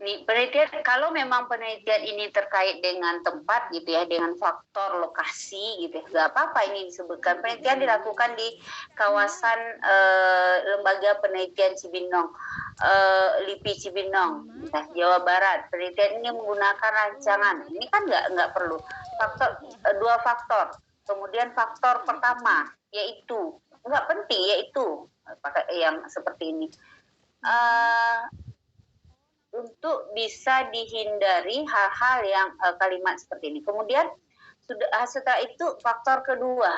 Penelitian, kalau memang penelitian ini terkait dengan tempat gitu ya, dengan faktor lokasi gitu ya, nggak apa-apa ini disebutkan. Penelitian dilakukan di kawasan Lembaga Penelitian Cibinong, LIPI Cibinong, Jawa Barat. Penelitian ini menggunakan rancangan. Ini kan nggak perlu faktor, dua faktor. Kemudian faktor pertama yaitu nggak penting, yaitu yang seperti ini. Untuk bisa dihindari hal-hal yang kalimat seperti ini. Kemudian setelah itu faktor kedua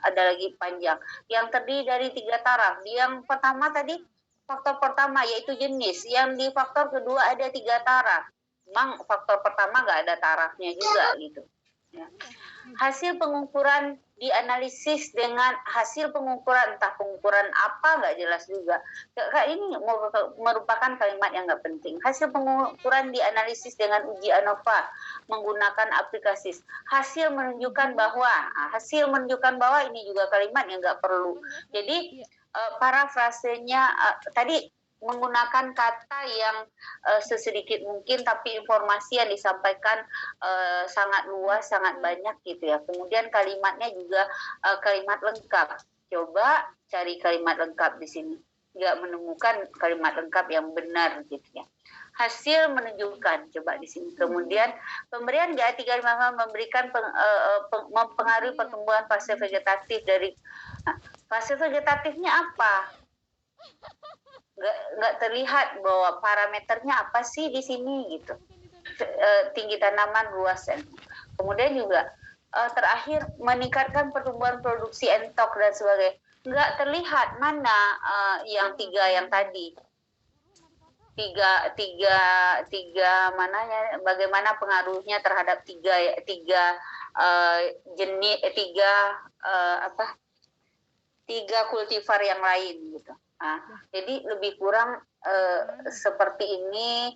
ada lagi panjang yang terdiri dari 3 taraf. Yang pertama tadi faktor pertama yaitu jenis, yang di faktor kedua ada 3 taraf. Memang faktor pertama nggak ada tarafnya juga gitu. Ya. Hasil pengukuran dianalisis dengan hasil pengukuran, entah pengukuran apa nggak jelas juga. Ini merupakan kalimat yang nggak penting. Hasil pengukuran dianalisis dengan uji ANOVA menggunakan aplikasi. Hasil menunjukkan bahwa ini juga kalimat yang nggak perlu. Jadi parafrasenya tadi menggunakan kata yang sesedikit mungkin, tapi informasi yang disampaikan sangat luas, sangat banyak gitu ya. Kemudian kalimatnya juga kalimat lengkap. Coba cari kalimat lengkap di sini. Nggak menemukan kalimat lengkap yang benar gitu ya. Hasil menunjukkan, coba di sini. Kemudian pemberian GA355 memberikan mempengaruhi pertumbuhan fase vegetatif dari fase vegetatifnya apa? Nggak terlihat bahwa parameternya apa sih di sini gitu. Tinggi tanaman, luas. Kemudian juga terakhir meningkatkan pertumbuhan produksi entok dan sebagainya. Nggak terlihat mana yang 3 yang tadi. Tiga mananya, bagaimana pengaruhnya terhadap tiga jenis, tiga kultivar yang lain gitu. Jadi lebih kurang seperti ini,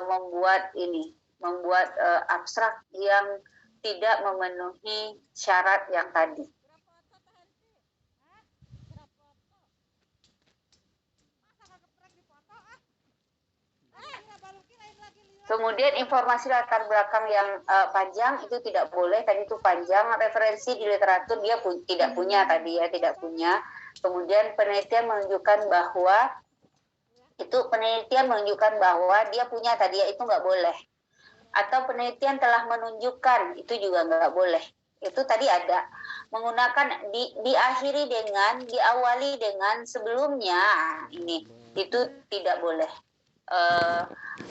membuat abstrak yang tidak memenuhi syarat yang tadi. Kemudian informasi latar belakang yang panjang itu tidak boleh. Tadi itu panjang. Referensi di literatur dia tidak punya tadi ya, tidak punya. Kemudian penelitian menunjukkan bahwa dia punya tadi ya, itu nggak boleh. Atau penelitian telah menunjukkan, itu juga nggak boleh. Itu tadi ada. Menggunakan diawali dengan sebelumnya, ini itu tidak boleh.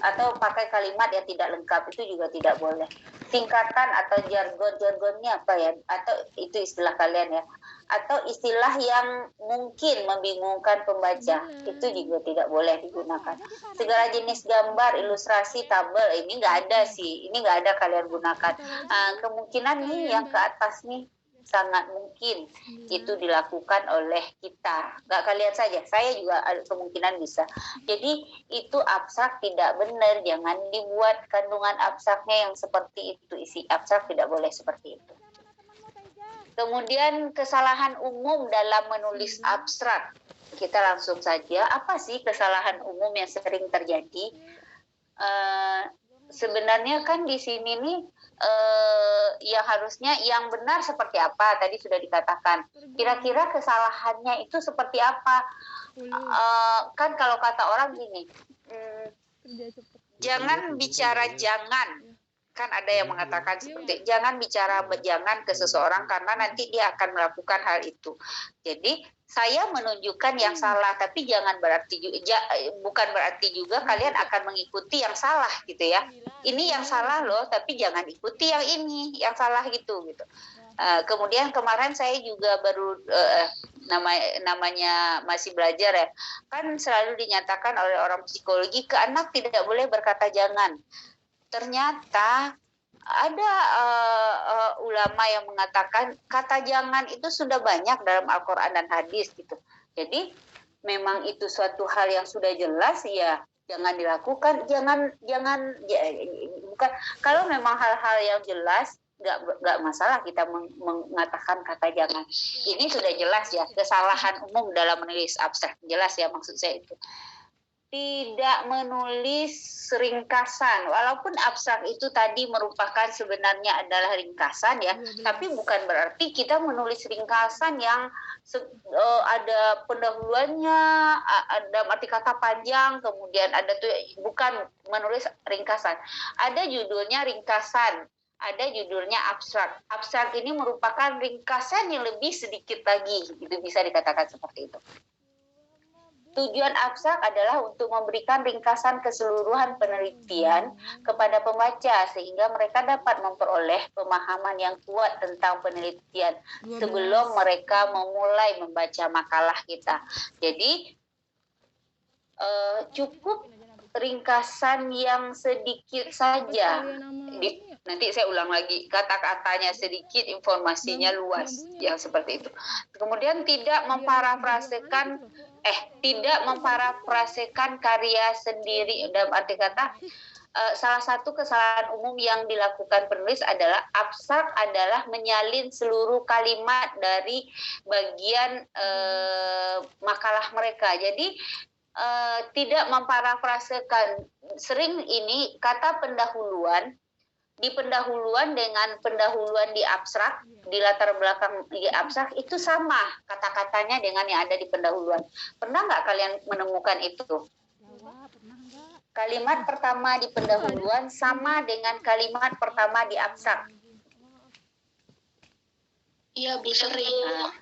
Atau pakai kalimat yang tidak lengkap, itu juga tidak boleh. Singkatan atau jargonnya apa ya, atau itu istilah kalian ya, atau istilah yang mungkin membingungkan pembaca, itu juga tidak boleh digunakan. Segala jenis gambar, ilustrasi, tabel, ini nggak ada sih, ini nggak ada kalian gunakan. Kemungkinan nih yang ke atas nih sangat mungkin itu dilakukan oleh kita. Nggak kalian saja, saya juga ada kemungkinan bisa. Jadi itu abstrak tidak benar, jangan dibuat kandungan abstraknya yang seperti itu. Isi abstrak tidak boleh seperti itu. Kemudian kesalahan umum dalam menulis abstrak. Kita langsung saja, apa sih kesalahan umum yang sering terjadi? Sebenarnya kan di sini nih ya harusnya yang benar seperti apa, tadi sudah dikatakan. Kira-kira kesalahannya itu seperti apa? Kan kalau kata orang gini, jangan bicara jangan. Kan ada yang mengatakan seperti jangan bicara jangan ke seseorang karena nanti dia akan melakukan hal itu. Jadi saya menunjukkan yang salah, tapi bukan berarti juga kalian akan mengikuti yang salah gitu ya. Ini yang salah loh, tapi jangan ikuti yang ini, yang salah gitu. Kemudian kemarin saya juga baru namanya masih belajar ya, kan selalu dinyatakan oleh orang psikologi ke anak tidak boleh berkata jangan. Ternyata ada ulama yang mengatakan kata jangan itu sudah banyak dalam Al-Quran dan hadis gitu. Jadi memang itu suatu hal yang sudah jelas ya, jangan dilakukan, jangan bukan, kalau memang hal-hal yang jelas nggak masalah kita mengatakan kata jangan. Ini sudah jelas ya, kesalahan umum dalam menulis abstrak, jelas ya maksud saya itu. tidak menulis ringkasan, walaupun abstrak itu tadi merupakan sebenarnya adalah ringkasan ya, tapi bukan berarti kita menulis ringkasan yang ada pendahuluannya, ada arti kata panjang, kemudian ada tuh, bukan menulis ringkasan. Ada judulnya ringkasan, ada judulnya abstrak. Abstrak ini merupakan ringkasan yang lebih sedikit lagi, itu bisa dikatakan seperti itu. Tujuan abstrak adalah untuk memberikan ringkasan keseluruhan penelitian kepada pembaca sehingga mereka dapat memperoleh pemahaman yang kuat tentang penelitian sebelum mereka memulai membaca makalah kita. Jadi cukup ringkasan yang sedikit saja. Nanti saya ulang lagi, kata-katanya sedikit, informasinya luas, yang seperti itu. Kemudian tidak memparafrasekan karya sendiri, dalam arti kata salah satu kesalahan umum yang dilakukan penulis adalah abstrak adalah menyalin seluruh kalimat dari bagian makalah mereka. Jadi tidak memparafrasekan. Sering ini kata pendahuluan, di pendahuluan dengan pendahuluan di abstrak, di latar belakang di abstrak itu sama kata-katanya dengan yang ada di pendahuluan. Pernah nggak kalian menemukan itu? Kalimat pertama di pendahuluan sama dengan kalimat pertama di abstrak. Iya, Bu, sering.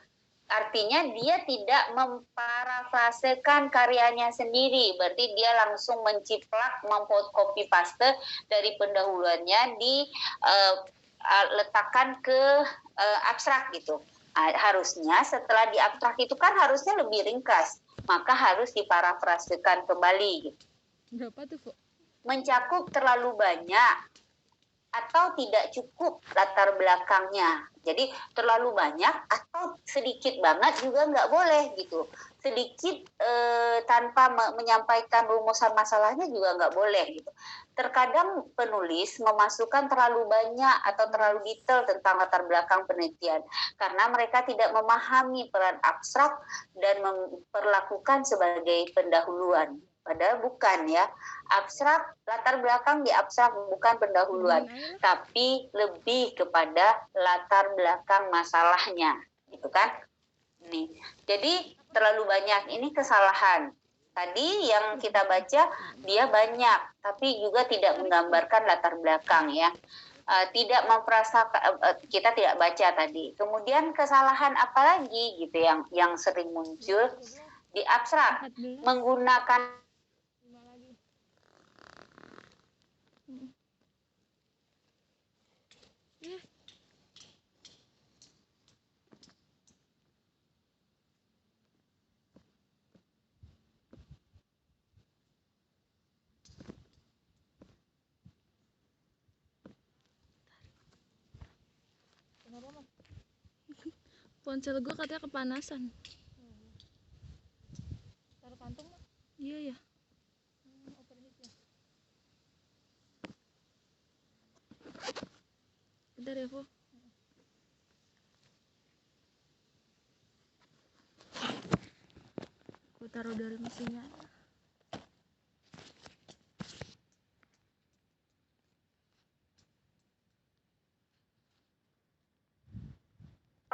Artinya dia tidak memparafrasekan karyanya sendiri, berarti dia langsung menciplak, copy paste dari pendahuluannya letakkan ke abstrak gitu. Harusnya setelah di abstrak itu kan harusnya lebih ringkas, maka harus diparafrasekan kembali. Gitu. Berapa tuh, Bu? Mencakup terlalu banyak atau tidak cukup latar belakangnya. Jadi terlalu banyak atau sedikit banget juga nggak boleh gitu. Sedikit tanpa menyampaikan rumusan masalahnya juga nggak boleh gitu. Terkadang penulis memasukkan terlalu banyak atau terlalu detail tentang latar belakang penelitian karena mereka tidak memahami peran abstrak dan memperlakukan sebagai pendahuluan. Padahal bukan ya, abstrak, latar belakang di abstrak bukan pendahuluan, tapi lebih kepada latar belakang masalahnya, gitu kan? Nih, jadi terlalu banyak ini kesalahan. Tadi yang kita baca dia banyak, tapi juga tidak menggambarkan latar belakang ya. Tidak memperasaan, kita tidak baca tadi. Kemudian kesalahan apa lagi gitu yang sering muncul di abstrak, menggunakan Ponsel gue katanya kepanasan. Taruh kantung, Mak? Iya ya. Bentar ya, Bu. Gue taruh dari mesinnya.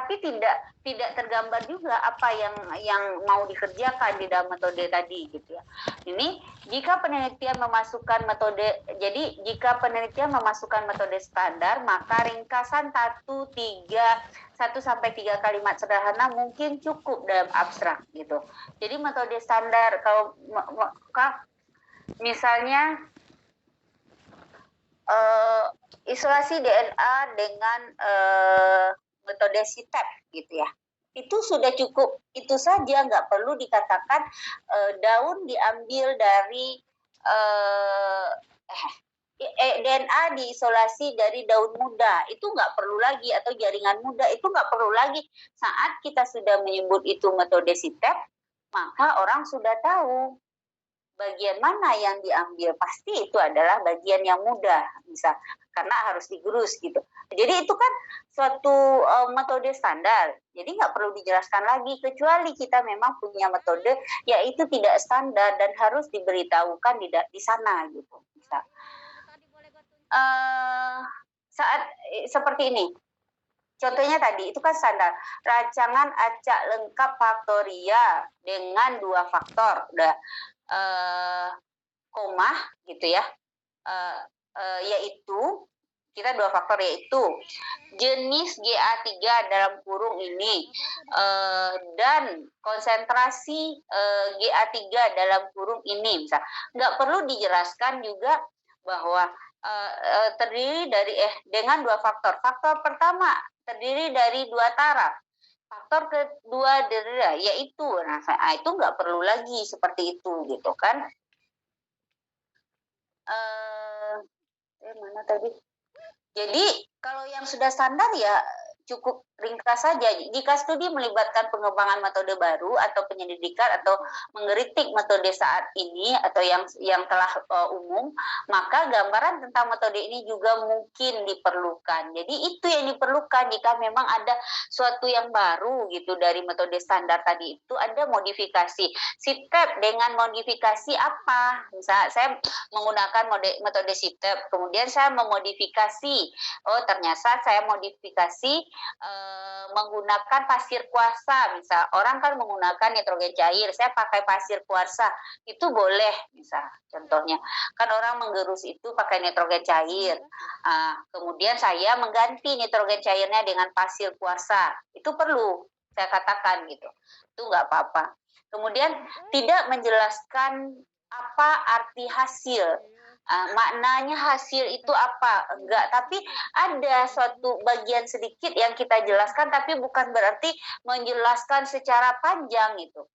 tapi tidak tergambar juga apa yang mau dikerjakan di dalam metode tadi gitu ya. Ini jika penelitian memasukkan metode, jadi jika penelitian memasukkan metode standar, maka ringkasan 1 sampai 3 kalimat sederhana mungkin cukup dalam abstrak gitu. Jadi metode standar kalau misalnya isolasi DNA dengan metode CTEP gitu ya, itu sudah cukup, itu saja, nggak perlu dikatakan daun diambil dari DNA diisolasi dari daun muda, itu nggak perlu lagi, atau jaringan muda, itu nggak perlu lagi. Saat kita sudah menyebut itu metode CTEP, maka orang sudah tahu bagian mana yang diambil? Pasti itu adalah bagian yang mudah, bisa karena harus digerus gitu. Jadi itu kan suatu metode standar. Jadi nggak perlu dijelaskan lagi, kecuali kita memang punya metode yaitu tidak standar dan harus diberitahukan di sana gitu. Bisa. Saat seperti ini. Contohnya tadi itu kan standar rancangan acak lengkap faktorial dengan 2 faktor, udah koma gitu ya, yaitu kita 2 faktor yaitu jenis GA3 dalam kurung ini dan konsentrasi GA3 dalam kurung ini, misal nggak perlu dijelaskan juga bahwa terdiri dari dengan 2 faktor. Faktor pertama terdiri dari 2 taraf. Faktor kedua yaitu, nah itu nggak perlu lagi seperti itu gitu kan. Mana tadi? Jadi kalau yang sudah standar ya cukup ringkas saja. Jika studi melibatkan pengembangan metode baru atau penyelidikan atau mengkritik metode saat ini atau yang telah umum, maka gambaran tentang metode ini juga mungkin diperlukan. Jadi itu yang diperlukan jika memang ada suatu yang baru gitu dari metode standar tadi, itu ada modifikasi. SITEP dengan modifikasi apa? Misalnya saya menggunakan metode SITEP, kemudian saya memodifikasi. Oh, ternyata saya modifikasi menggunakan pasir kuarsa. Misal orang kan menggunakan nitrogen cair, saya pakai pasir kuarsa, itu boleh. Misal contohnya kan orang menggerus itu pakai nitrogen cair, kemudian saya mengganti nitrogen cairnya dengan pasir kuarsa, itu perlu saya katakan gitu, itu nggak apa-apa. Kemudian tidak menjelaskan apa arti hasil. Maknanya hasil itu apa? Enggak, tapi ada suatu bagian sedikit yang kita jelaskan, tapi bukan berarti menjelaskan secara panjang itu.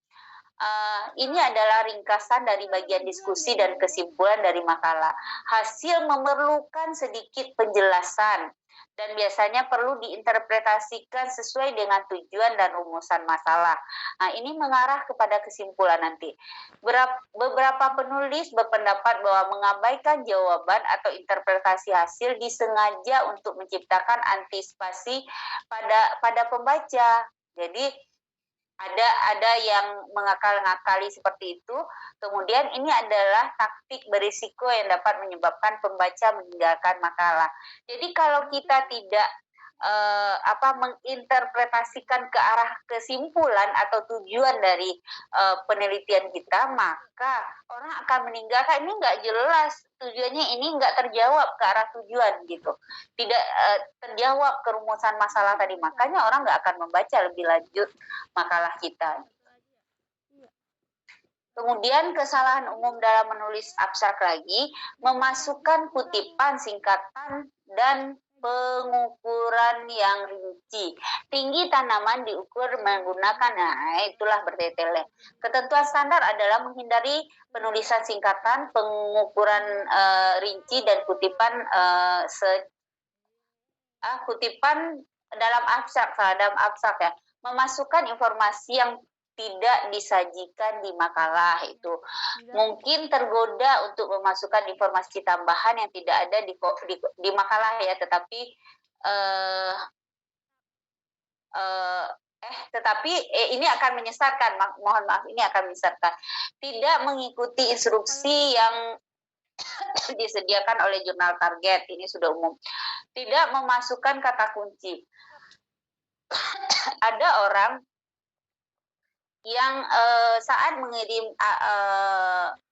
Ini adalah ringkasan dari bagian diskusi dan kesimpulan dari makalah. Hasil memerlukan sedikit penjelasan dan biasanya perlu diinterpretasikan sesuai dengan tujuan dan rumusan masalah. Nah, ini mengarah kepada kesimpulan nanti. Beberapa penulis berpendapat bahwa mengabaikan jawaban atau interpretasi hasil disengaja untuk menciptakan antisipasi pada pembaca. Jadi ada yang mengakal-ngakali seperti itu. Kemudian ini adalah taktik berisiko yang dapat menyebabkan pembaca meninggalkan makalah. Jadi kalau kita tidak menginterpretasikan ke arah kesimpulan atau tujuan dari penelitian kita, maka orang akan meninggalkan. Ini nggak jelas tujuannya, ini nggak terjawab ke arah tujuan gitu, tidak terjawab kerumusan masalah tadi, makanya orang nggak akan membaca lebih lanjut makalah kita. Kemudian kesalahan umum dalam menulis abstrak lagi, memasukkan kutipan, singkatan, dan pengukuran yang rinci. Tinggi tanaman diukur menggunakan, itulah bertele-tele. Ketentuan standar adalah menghindari penulisan singkatan, pengukuran rinci, dan kutipan kutipan dalam abstrak ya. Memasukkan informasi yang tidak disajikan di makalah itu. Mungkin tergoda untuk memasukkan informasi tambahan yang tidak ada di makalah ya, tetapi ini akan menyesatkan. Mohon maaf, ini akan menyesatkan. Tidak mengikuti instruksi yang disediakan oleh jurnal target, ini sudah umum. Tidak memasukkan kata kunci. Ada orang yang saat mengirim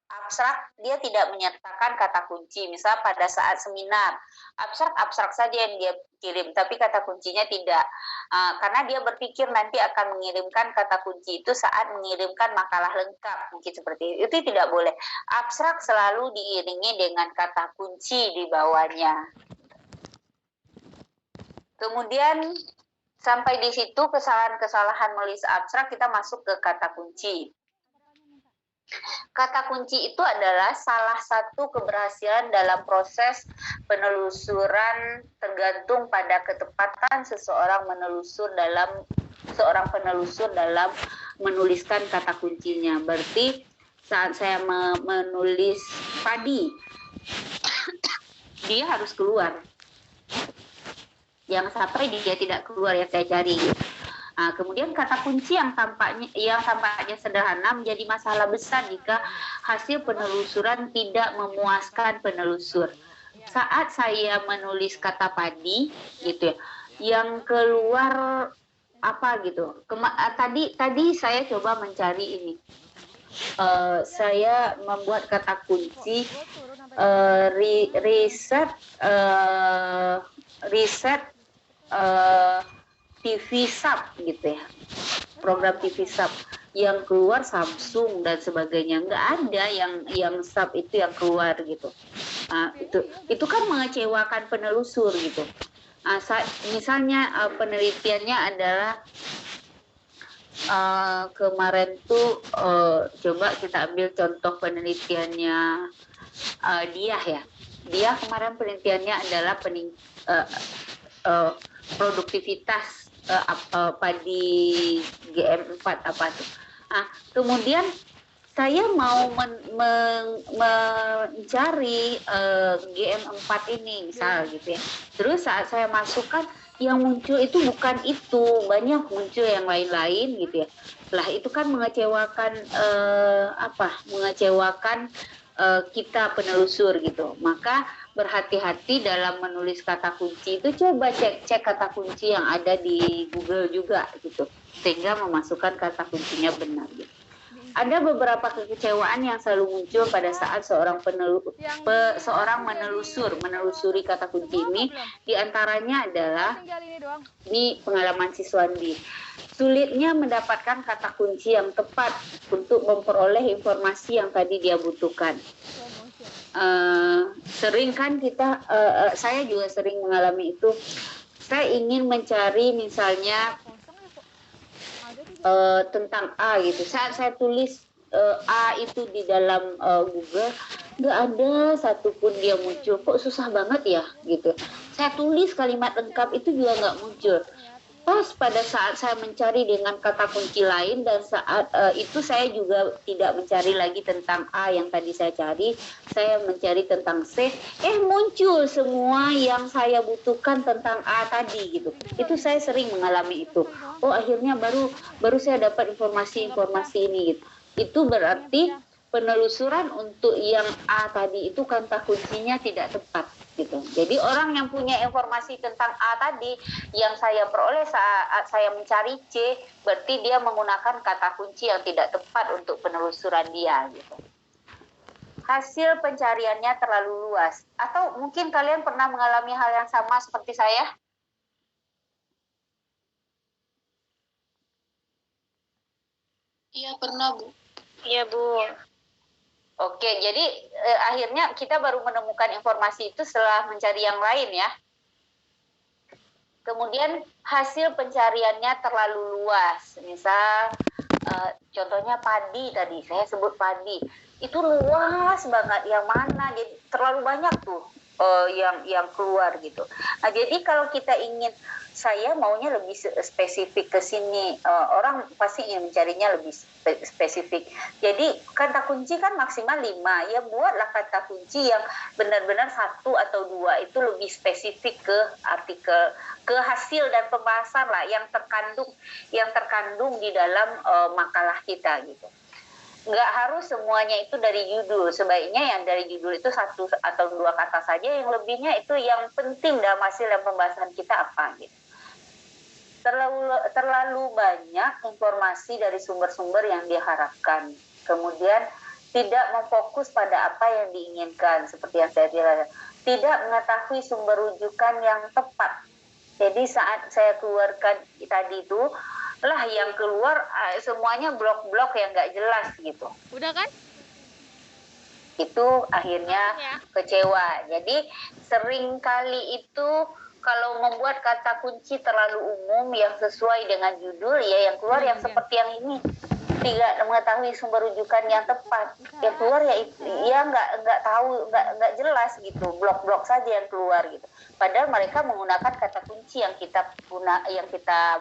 abstrak dia tidak menyertakan kata kunci. Misal pada saat seminar, abstrak saja yang dia kirim, tapi kata kuncinya tidak. Karena dia berpikir nanti akan mengirimkan kata kunci itu saat mengirimkan makalah lengkap, mungkin seperti itu. Itu tidak boleh. Abstrak selalu diiringi dengan kata kunci di bawahnya. Kemudian sampai di situ kesalahan-kesalahan menulis abstrak, kita masuk ke kata kunci. Kata kunci itu adalah salah satu keberhasilan dalam proses penelusuran, tergantung pada ketepatan seorang penelusur dalam menuliskan kata kuncinya. Berarti saat saya menulis padi, dia harus keluar. Jangan sampai dia tidak keluar yang saya cari. Nah, kemudian kata kunci yang tampaknya sederhana menjadi masalah besar jika hasil penelusuran tidak memuaskan penelusur. Saat saya menulis kata padi, gitu ya, yang keluar apa gitu. Tadi saya coba mencari ini. Saya membuat kata kunci riset TV Sub gitu ya, program TV Sub, yang keluar Samsung dan sebagainya. Nggak ada yang Sub itu yang keluar gitu. Itu kan mengecewakan penelusur gitu. Misalnya penelitiannya adalah kemarin tuh coba kita ambil contoh penelitiannya Diah ya. Dia kemarin penelitiannya adalah produktivitas padi GM4 apa tuh. Kemudian saya mau mencari GM4 ini misal gitu ya. Terus saat saya masukkan, yang muncul itu bukan itu, banyak muncul yang lain-lain gitu ya. Lah itu kan mengecewakan kita penelusur gitu. Maka berhati-hati dalam menulis kata kunci itu, coba cek kata kunci yang ada di Google juga gitu, sehingga memasukkan kata kuncinya benar gitu. Ada beberapa kekecewaan yang selalu muncul pada saat seorang menelusuri kata kunci ini. Di antaranya adalah ini pengalaman siswandi. Sulitnya mendapatkan kata kunci yang tepat untuk memperoleh informasi yang tadi dia butuhkan. Sering kan saya juga sering mengalami itu. Saya ingin mencari misalnya tentang A gitu. Saat saya tulis A itu di dalam Google, nggak ada satupun dia muncul. Kok susah banget ya gitu. Saya tulis kalimat lengkap itu juga nggak muncul. Pas pada saat saya mencari dengan kata kunci lain, dan saat itu saya juga tidak mencari lagi tentang A yang tadi saya cari, saya mencari tentang C, muncul semua yang saya butuhkan tentang A tadi gitu. Itu saya sering mengalami itu. Oh, akhirnya baru saya dapat informasi ini gitu. Itu berarti penelusuran untuk yang A tadi itu kata kuncinya tidak tepat gitu. Jadi orang yang punya informasi tentang A tadi yang saya peroleh saat saya mencari C, berarti dia menggunakan kata kunci yang tidak tepat untuk penelusuran dia gitu. Hasil pencariannya terlalu luas. Atau mungkin kalian pernah mengalami hal yang sama seperti saya? Iya, pernah, Bu. Iya, Bu. Oke, jadi akhirnya kita baru menemukan informasi itu setelah mencari yang lain ya. Kemudian hasil pencariannya terlalu luas. Misal contohnya padi tadi, saya sebut padi. Itu luas banget, yang mana? Jadi terlalu banyak tuh yang keluar gitu. Nah, jadi kalau kita ingin, saya maunya lebih spesifik ke sini, orang pasti ingin mencarinya lebih spesifik. Jadi kata kunci kan maksimal 5, ya buatlah kata kunci yang benar-benar 1 atau 2 itu lebih spesifik ke artikel, ke hasil dan pembahasan lah yang terkandung di dalam makalah kita gitu. Nggak harus semuanya itu dari judul, sebaiknya yang dari judul itu 1 atau 2 kata saja, yang lebihnya itu yang penting dalam hasil dan pembahasan kita apa gitu. Terlalu banyak informasi dari sumber-sumber yang diharapkan, kemudian tidak memfokus pada apa yang diinginkan, seperti yang saya bilang, tidak mengetahui sumber rujukan yang tepat. Jadi saat saya keluarkan tadi itu, lah yang keluar semuanya blok-blok yang nggak jelas gitu. Udah kan? Itu akhirnya kecewa. Jadi sering kali itu kalau membuat kata kunci terlalu umum yang sesuai dengan judul, ya yang keluar yang seperti yang ini, tidak mengetahui sumber rujukan yang tepat. Yang keluar ya nggak tahu, nggak jelas gitu, blok-blok saja yang keluar gitu. Padahal mereka menggunakan kata kunci yang kita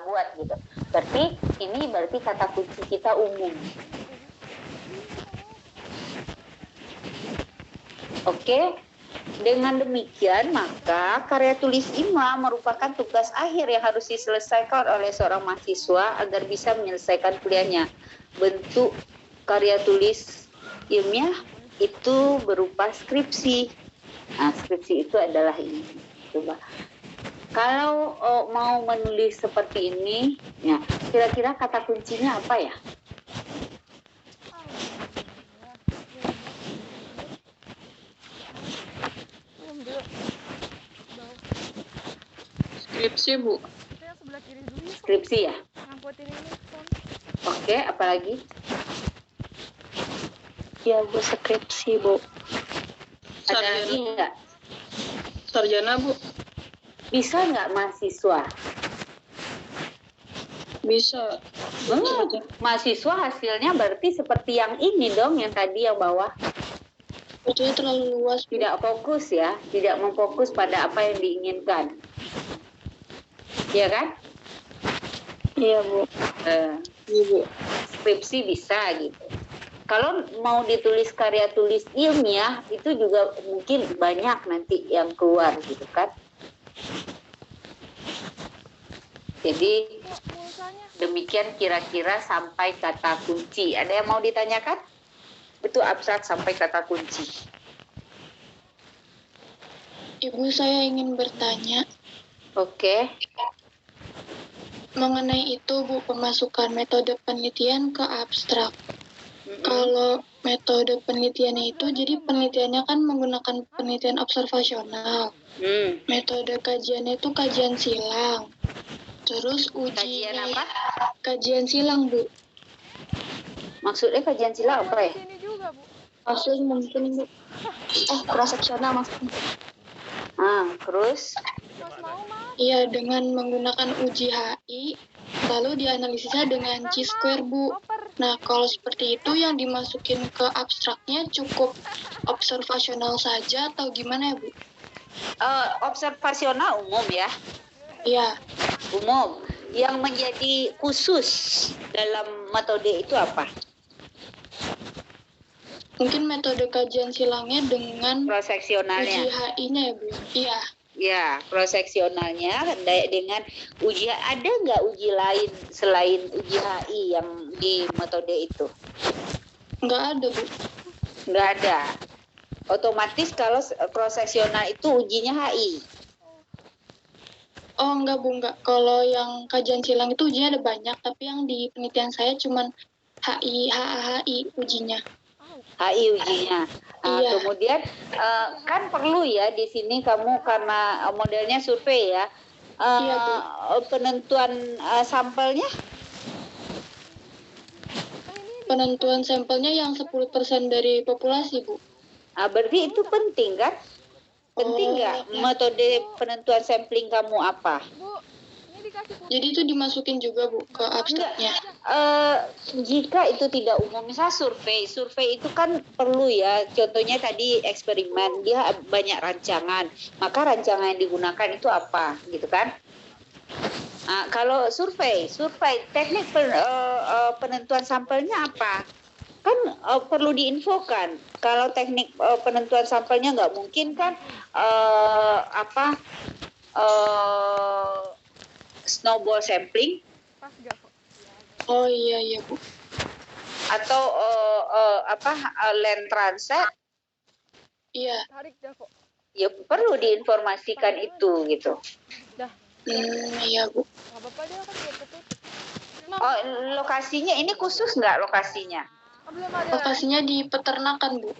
buat gitu. Berarti kata kunci kita umum. Oke, dengan demikian maka karya tulis IMA merupakan tugas akhir yang harus diselesaikan oleh seorang mahasiswa agar bisa menyelesaikan kuliahnya. Bentuk karya tulis ilmiah itu berupa skripsi. Nah, skripsi itu adalah ini. Coba. Kalau mau menulis seperti ini, ya, kira-kira kata kuncinya apa ya? Skripsi, Bu. Itu yang sebelah kiri dulu ya. Skripsi ya? Ngangkutin ini. Tom. Oke, apalagi? Ya, Bu, skripsi, Bu. Ada lagi nggak? Sarjana, Bu. Bisa nggak mahasiswa? Bisa. Mahasiswa hasilnya berarti seperti yang ini dong, yang tadi yang bawah. Itu terlalu luas, Bu. Tidak fokus ya, tidak memfokus pada apa yang diinginkan. Iya kan? Iya, Bu. Iya, Bu. Skripsi bisa gitu. Kalau mau ditulis karya tulis ilmiah itu juga mungkin banyak nanti yang keluar gitu kan. Jadi Pulsanya. demikian kira-kira sampai kata kunci. Ada yang mau ditanyakan? Itu abstrak sampai kata kunci. Ibu, saya ingin bertanya Oke. mengenai itu, Bu, pemasukan metode penelitian ke abstrak. Mm-mm. Kalau metode penelitiannya itu, jadi penelitiannya kan menggunakan penelitian observasional. Metode kajiannya itu kajian silang. Terus Kajian ujinya apa? kajian silang, Bu. Maksudnya kajian silang apa ya? Sini juga, Bu. Maksud mungkin, Bu. Praseksana maksudnya. Terus? Mas mau, Mas. Iya, dengan menggunakan uji HI, lalu dianalisisnya dengan chi-square, Bu. Koper. Nah, kalau seperti itu yang dimasukin ke abstraknya cukup observasional saja atau gimana ya, Bu? Observasional umum ya, Iya, umum. Yang menjadi khusus dalam metode itu apa? mungkin metode kajian silangnya dengan uji Proseksionalnya. HI-nya ya, Bu? Iya, Ya, proseksionalnya dengan uji, ada nggak uji lain selain uji HI yang di metode itu? nggak ada, Bu. Nggak ada. Otomatis kalau proseksional itu ujinya HI. Oh, enggak, Bu, enggak. Kalau yang kajian silang itu ujinya ada banyak, tapi yang di penelitian saya cuman HI ujinya. HI ujinya. Iya. Kemudian kan perlu ya di sini kamu karena modelnya survei ya. Iya, Bu. Penentuan sampelnya Penentuan sampelnya yang 10% dari populasi, Bu. berarti itu penting kan? Penting nggak metode penentuan sampling kamu apa? Bu, ini dikasih pulsa. Jadi itu dimasukin juga, Bu, ke abstraknya. Jika itu tidak umum, misal survei itu kan perlu ya. Contohnya tadi eksperimen, dia banyak rancangan. Maka rancangan yang digunakan itu apa, gitu kan? Kalau survei teknik penentuan sampelnya apa? Kan perlu diinfokan. Kalau teknik penentuan sampelnya nggak mungkin kan snowball sampling Pas gak kok? Oh iya, Bu. atau land transit, Iya. Tarik dah kok. ya perlu diinformasikan itu gitu. Dah. Iya, Bu. Gak apa-apa dia kan udah ketutup. Lokasinya ini khusus nggak lokasinya? Belum ada. Lokasinya di peternakan, Bu.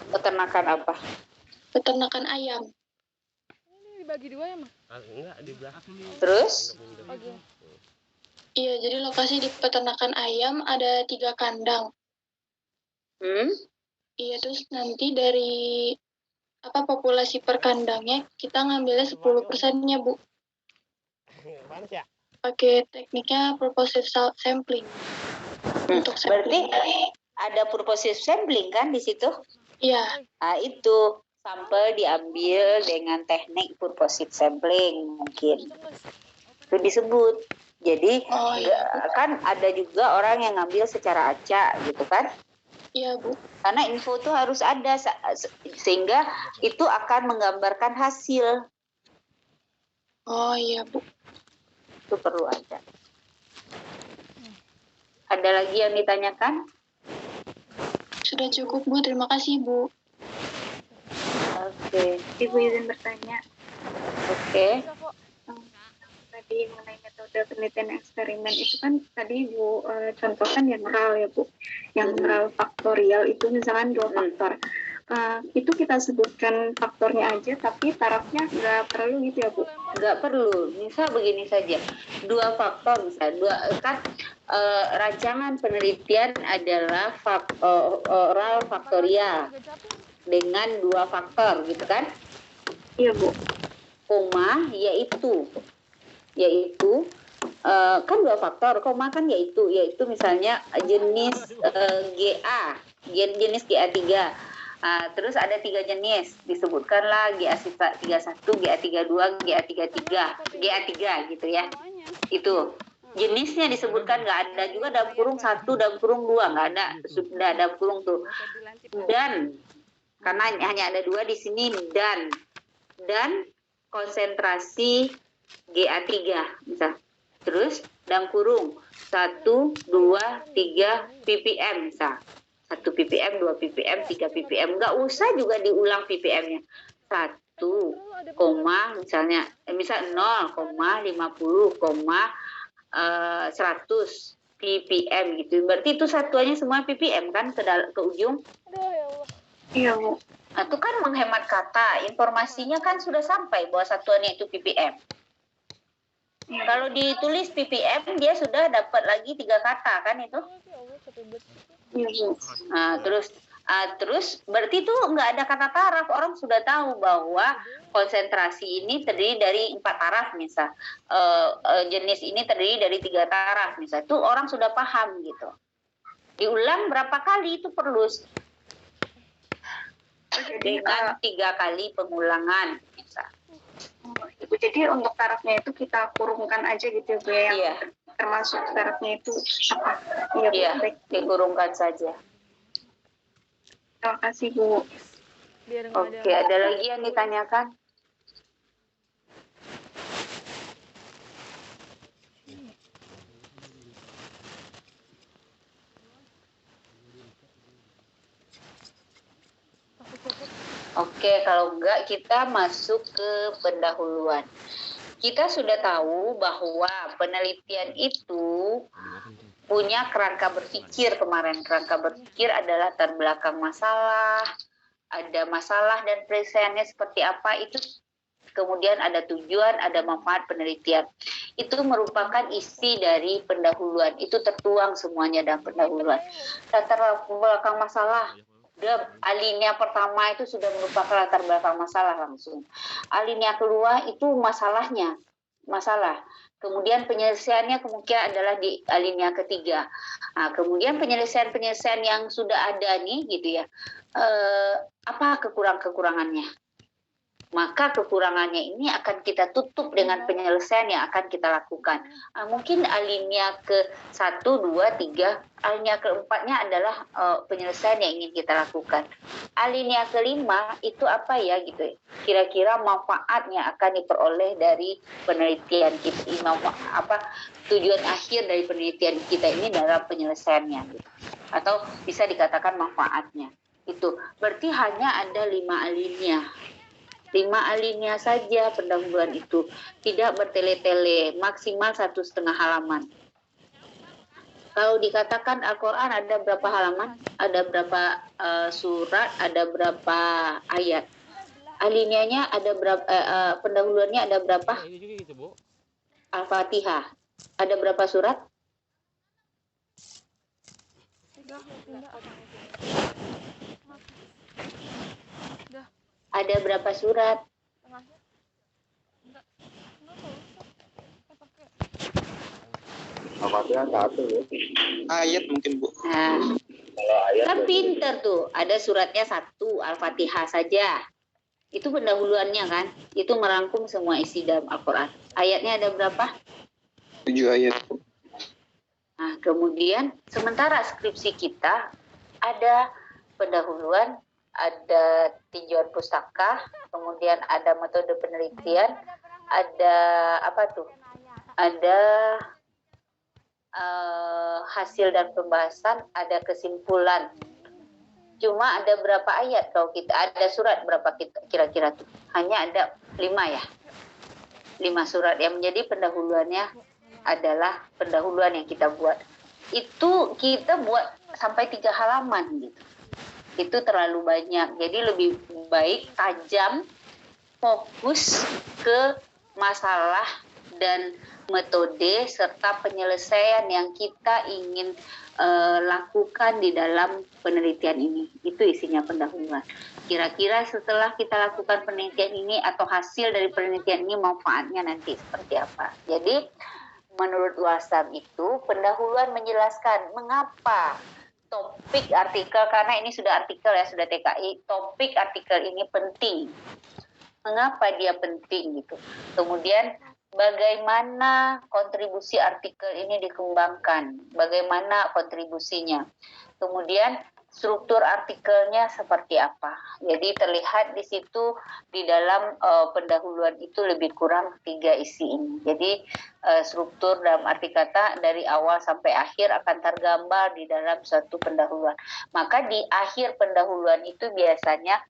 Peternakan apa? Peternakan ayam. Ini dibagi dua ya, Mas? Enggak, di belakang. Terus? Oke. Iya, jadi lokasi di peternakan ayam ada 3 kandang. Iya, terus nanti dari populasi per kandangnya kita ngambilnya 10%-nya, Bu. Panas ya? Pakai tekniknya purposive sampling. Untuk Berarti sampling. ada purposive sampling kan di situ? Iya, Itu sampel diambil dengan teknik purposive sampling mungkin. Itu disebut. Jadi kan ada juga orang yang ngambil secara acak gitu kan? Iya, Bu. Karena info itu harus ada sehingga itu akan menggambarkan hasil. Oh iya, Bu. Itu perlu ada. Ada lagi yang ditanyakan? Sudah cukup, Bu. Terima kasih, Bu. Oke. Ibu izin bertanya. Oke. Bisa kok. Tadi mengenai metode penelitian eksperimen itu kan tadi Bu contohkan yang RAL ya, Bu. Yang RAL faktorial itu misalkan 2 faktor. Itu kita sebutkan faktornya aja, tapi tarafnya nggak perlu gitu ya, Bu? Nggak perlu. Misal begini saja. 2 faktor, misal rancangan penelitian adalah RAL faktorial dengan 2 faktor, gitu kan? Iya, Bu. Koma yaitu kan 2 faktor, koma kan yaitu misalnya jenis jenis GA3. Terus ada 3 jenis, disebutkanlah GA31, GA32, GA33, GA3 gitu ya. Itu jenisnya disebutkan, nggak ada juga dalam kurung 1, dalam kurung 2, nggak ada, sudah dalam kurung tuh. Dan karena hanya ada 2 di sini, dan konsentrasi GA3 misal. Terus dalam kurung 1, 2, 3 ppm misal. 1 ppm, 2 ppm, 3 ppm. Nggak usah juga diulang ppm-nya. 1, misalnya misal 0,50, 100 ppm gitu. Berarti itu satuannya semua ppm kan ke ujung. Aduh, ya Allah. Iya, Bu. Nah, itu kan menghemat kata, informasinya kan sudah sampai bahwa satuannya itu ppm. Kalau ditulis ppm, dia sudah dapat lagi 3 kata kan itu. Ya Allah, capek banget. Iya, Bu. Nah, terus berarti itu nggak ada kata taraf, orang sudah tahu bahwa konsentrasi ini terdiri dari 4 taraf misal, jenis ini terdiri dari 3 taraf misal, itu orang sudah paham gitu. Diulang berapa kali itu perlu dengan 3 kali pengulangan misal. Ibu, jadi untuk tarafnya itu kita kurungkan aja gitu ya, Bu, yang Iya. termasuk tarafnya itu apa? Iya, Bu. Iya, Baik. dikurungkan saja. Terima kasih, Bu. Biar nggak Oke, ada lagi yang ditanyakan? Oke, kalau enggak kita masuk ke pendahuluan. Kita sudah tahu bahwa penelitian itu punya kerangka berpikir kemarin. Kerangka berpikir adalah latar belakang masalah, ada masalah dan penyelesaiannya seperti apa, itu kemudian ada tujuan, ada manfaat penelitian. Itu merupakan isi dari pendahuluan. Itu tertuang semuanya dalam pendahuluan. Latar belakang masalah, alinea pertama itu sudah merupakan latar belakang masalah langsung. Alinea kedua itu masalah. Kemudian penyelesaiannya kemungkinan adalah di alinea ketiga. Nah, kemudian penyelesaian yang sudah ada nih gitu ya. Apa kekurangannya? Maka kekurangannya ini akan kita tutup dengan penyelesaian yang akan kita lakukan. Mungkin alinea ke-1, 2, 3, alinea ke-4-nya adalah penyelesaian yang ingin kita lakukan. Alinea ke-5 itu apa ya gitu. Kira-kira manfaat yang akan diperoleh dari penelitian kita. Tujuan akhir dari penelitian kita ini dalam penyelesaiannya gitu. Atau bisa dikatakan manfaatnya. Itu berarti hanya ada 5 alinea. 5 alinea saja pendahuluan itu, tidak bertele-tele, maksimal 1,5 halaman. Kalau dikatakan Al-Quran ada berapa halaman, ada berapa surat, ada berapa ayat, alineanya ada berapa, pendahuluannya ada berapa? Al-Fatihah ada berapa surat? Ada berapa surat? Al-Fatihah 1 ya. Ayat mungkin, Bu. Nah, Kalau ayat kan pinter tuh, ada suratnya 1, Al-Fatihah saja. Itu pendahuluannya kan, itu merangkum semua isi dalam Al-Quran. Ayatnya ada berapa? 7 ayat. Nah, kemudian sementara skripsi kita ada pendahuluan, ada tinjauan pustaka, kemudian ada metode penelitian, ada apa tuh? Ada hasil dan pembahasan, ada kesimpulan. Cuma ada berapa ayat kalau kita ada surat berapa kira-kira tuh? Hanya ada 5 ya. 5 surat yang menjadi pendahuluannya adalah pendahuluan yang kita buat. Itu kita buat sampai 3 halaman gitu. Itu terlalu banyak. Jadi lebih baik tajam, fokus ke masalah dan metode serta penyelesaian yang kita ingin lakukan di dalam penelitian ini. Itu isinya pendahuluan. Kira-kira setelah kita lakukan penelitian ini atau hasil dari penelitian ini manfaatnya nanti seperti apa. Jadi menurut Wasam itu pendahuluan menjelaskan mengapa topik artikel, karena ini sudah artikel ya, sudah TKI, topik artikel ini penting. Mengapa dia penting gitu. Kemudian bagaimana kontribusi artikel ini dikembangkan, bagaimana kontribusinya. Kemudian struktur artikelnya seperti apa. Jadi terlihat di situ di dalam pendahuluan itu lebih kurang 3 isi ini. Jadi struktur dalam arti kata dari awal sampai akhir akan tergambar di dalam suatu pendahuluan. Maka di akhir pendahuluan itu biasanya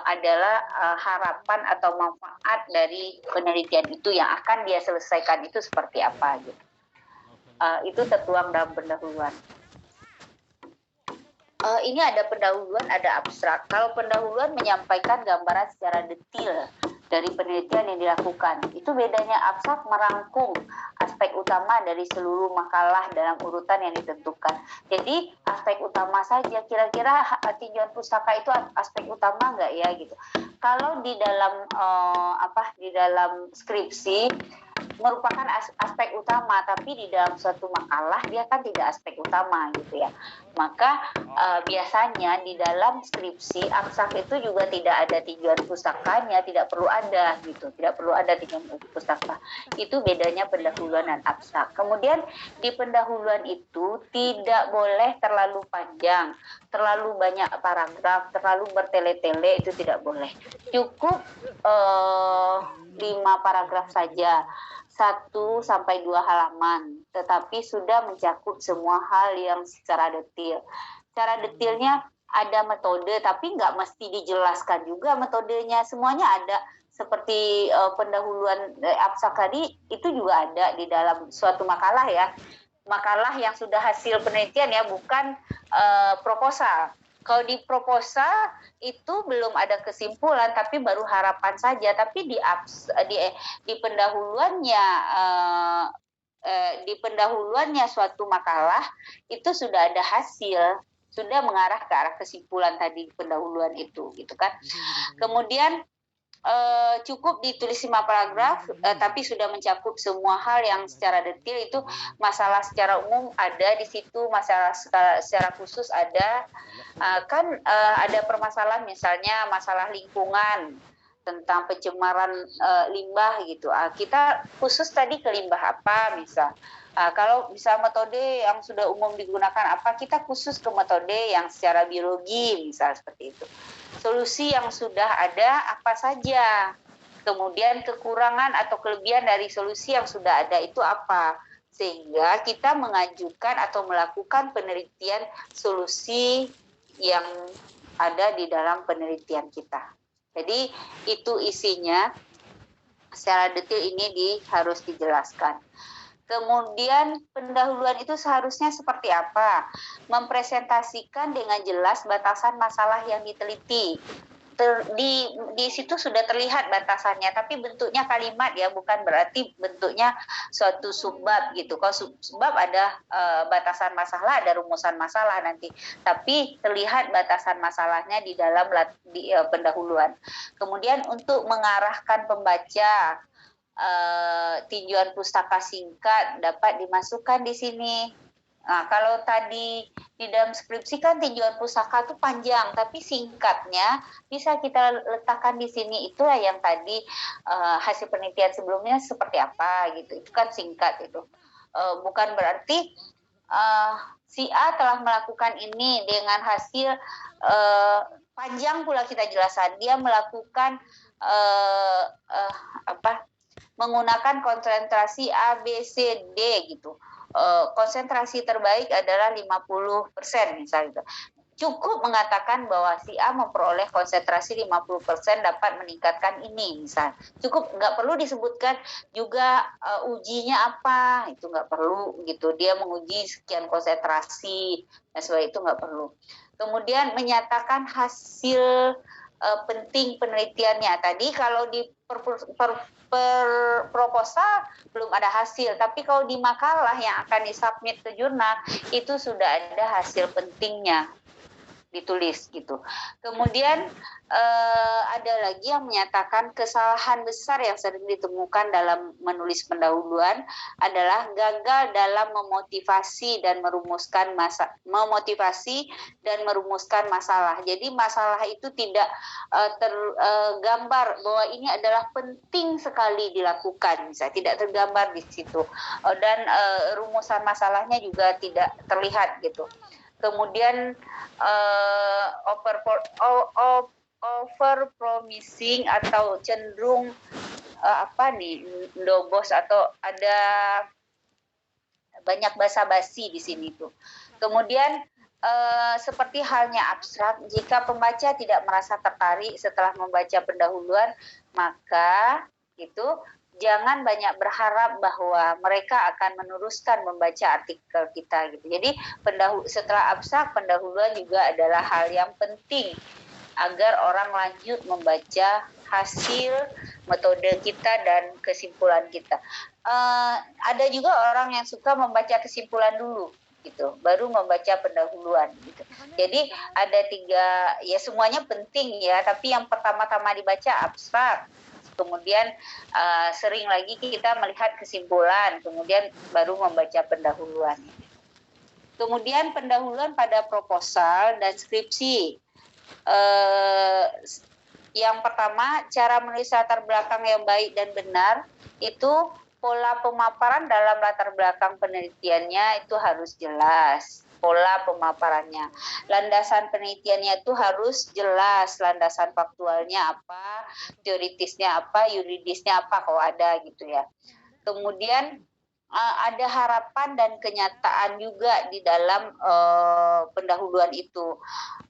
adalah harapan atau manfaat dari penelitian itu yang akan dia selesaikan itu seperti apa gitu. Itu tertuang dalam pendahuluan. Ini ada pendahuluan, ada abstrak. Kalau pendahuluan menyampaikan gambaran secara detail dari penelitian yang dilakukan. Itu bedanya. Abstrak merangkum aspek utama dari seluruh makalah dalam urutan yang ditentukan. Jadi aspek utama saja. Kira-kira tinjauan pustaka itu aspek utama nggak ya gitu. Kalau di dalam di dalam skripsi merupakan aspek utama, tapi di dalam suatu makalah dia kan tidak aspek utama gitu ya. Maka biasanya di dalam skripsi abstrak itu juga tidak ada tinjauan pustakanya, tidak perlu ada gitu, tidak perlu ada tinjauan pustaka. Itu bedanya pendahuluan dan abstrak. Kemudian di pendahuluan itu tidak boleh terlalu panjang, terlalu banyak paragraf, terlalu bertele-tele, itu tidak boleh. Cukup 5 paragraf saja. 1-2 halaman, tetapi sudah mencakup semua hal yang secara detail. Secara detailnya ada metode, tapi nggak mesti dijelaskan juga metodenya. Semuanya ada, seperti pendahuluan abstrak tadi, itu juga ada di dalam suatu makalah ya. Makalah yang sudah hasil penelitian ya, bukan proposal. Kalau di proposal itu belum ada kesimpulan, tapi baru harapan saja. Tapi di pendahuluannya suatu makalah itu sudah ada hasil, sudah mengarah ke arah kesimpulan tadi pendahuluan itu, gitu kan. Kemudian cukup ditulis 5 paragraf, tapi sudah mencakup semua hal yang secara detail. Itu masalah secara umum ada di situ, masalah secara khusus ada. Ada permasalahan, misalnya masalah lingkungan, tentang pencemaran limbah gitu. Kita khusus tadi ke limbah apa misal. Kalau bisa metode yang sudah umum digunakan apa, kita khusus ke metode yang secara biologi misal seperti itu. Solusi yang sudah ada apa saja, kemudian kekurangan atau kelebihan dari solusi yang sudah ada itu apa, sehingga kita mengajukan atau melakukan penelitian solusi yang ada di dalam penelitian kita. Jadi itu isinya secara detail ini harus dijelaskan. Kemudian pendahuluan itu seharusnya seperti apa? Mempresentasikan dengan jelas batasan masalah yang diteliti. Di situ sudah terlihat batasannya, tapi bentuknya kalimat ya, bukan berarti bentuknya suatu subbab gitu. Kalau subbab ada batasan masalah, ada rumusan masalah nanti, tapi terlihat batasan masalahnya di dalam pendahuluan. Kemudian untuk mengarahkan pembaca, tinjauan pustaka singkat dapat dimasukkan di sini. Nah, kalau tadi di dalam skripsi kan tinjauan pustaka itu panjang, tapi singkatnya bisa kita letakkan di sini. Itulah yang tadi hasil penelitian sebelumnya seperti apa gitu. Itu kan singkat itu. Bukan berarti si A telah melakukan ini dengan hasil panjang pula kita jelaskan, dia melakukan menggunakan konsentrasi A, B, C, D gitu. Konsentrasi terbaik adalah 50% misalnya. Cukup mengatakan bahwa si A memperoleh konsentrasi 50% dapat meningkatkan ini misal. Cukup, nggak perlu disebutkan juga ujinya apa, itu nggak perlu gitu. Dia menguji sekian konsentrasi dan sebagainya, itu nggak perlu. Kemudian menyatakan hasil penting penelitiannya. Tadi kalau di proposal belum ada hasil, tapi kalau di makalah yang akan disubmit ke jurnal itu sudah ada hasil pentingnya ditulis gitu. Kemudian ada lagi yang menyatakan kesalahan besar yang sering ditemukan dalam menulis pendahuluan adalah gagal dalam memotivasi dan merumuskan masalah. Jadi masalah itu tidak tergambar bahwa ini adalah penting sekali dilakukan, misalnya tidak tergambar di situ, dan rumusan masalahnya juga tidak terlihat gitu. Kemudian over promising atau cenderung dobos atau ada banyak basa-basi di sini tuh. Kemudian seperti halnya abstrak, jika pembaca tidak merasa tertarik setelah membaca pendahuluan, maka gitu jangan banyak berharap bahwa mereka akan meneruskan membaca artikel kita gitu. Jadi setelah abstrak, pendahuluan juga adalah hal yang penting agar orang lanjut membaca hasil metode kita dan kesimpulan kita. Ada juga orang yang suka membaca kesimpulan dulu gitu, baru membaca pendahuluan gitu. Jadi ada 3, ya semuanya penting ya, tapi yang pertama-tama dibaca abstrak. Kemudian sering lagi kita melihat kesimpulan, kemudian baru membaca pendahuluan. Kemudian pendahuluan pada proposal dan skripsi. Yang pertama, cara menulis latar belakang yang baik dan benar, itu pola pemaparan dalam latar belakang penelitiannya itu harus jelas. Pola pemaparannya, landasan penelitiannya itu harus jelas, landasan faktualnya apa, teoritisnya apa, yuridisnya apa kalau ada gitu ya. Kemudian ada harapan dan kenyataan juga di dalam pendahuluan itu.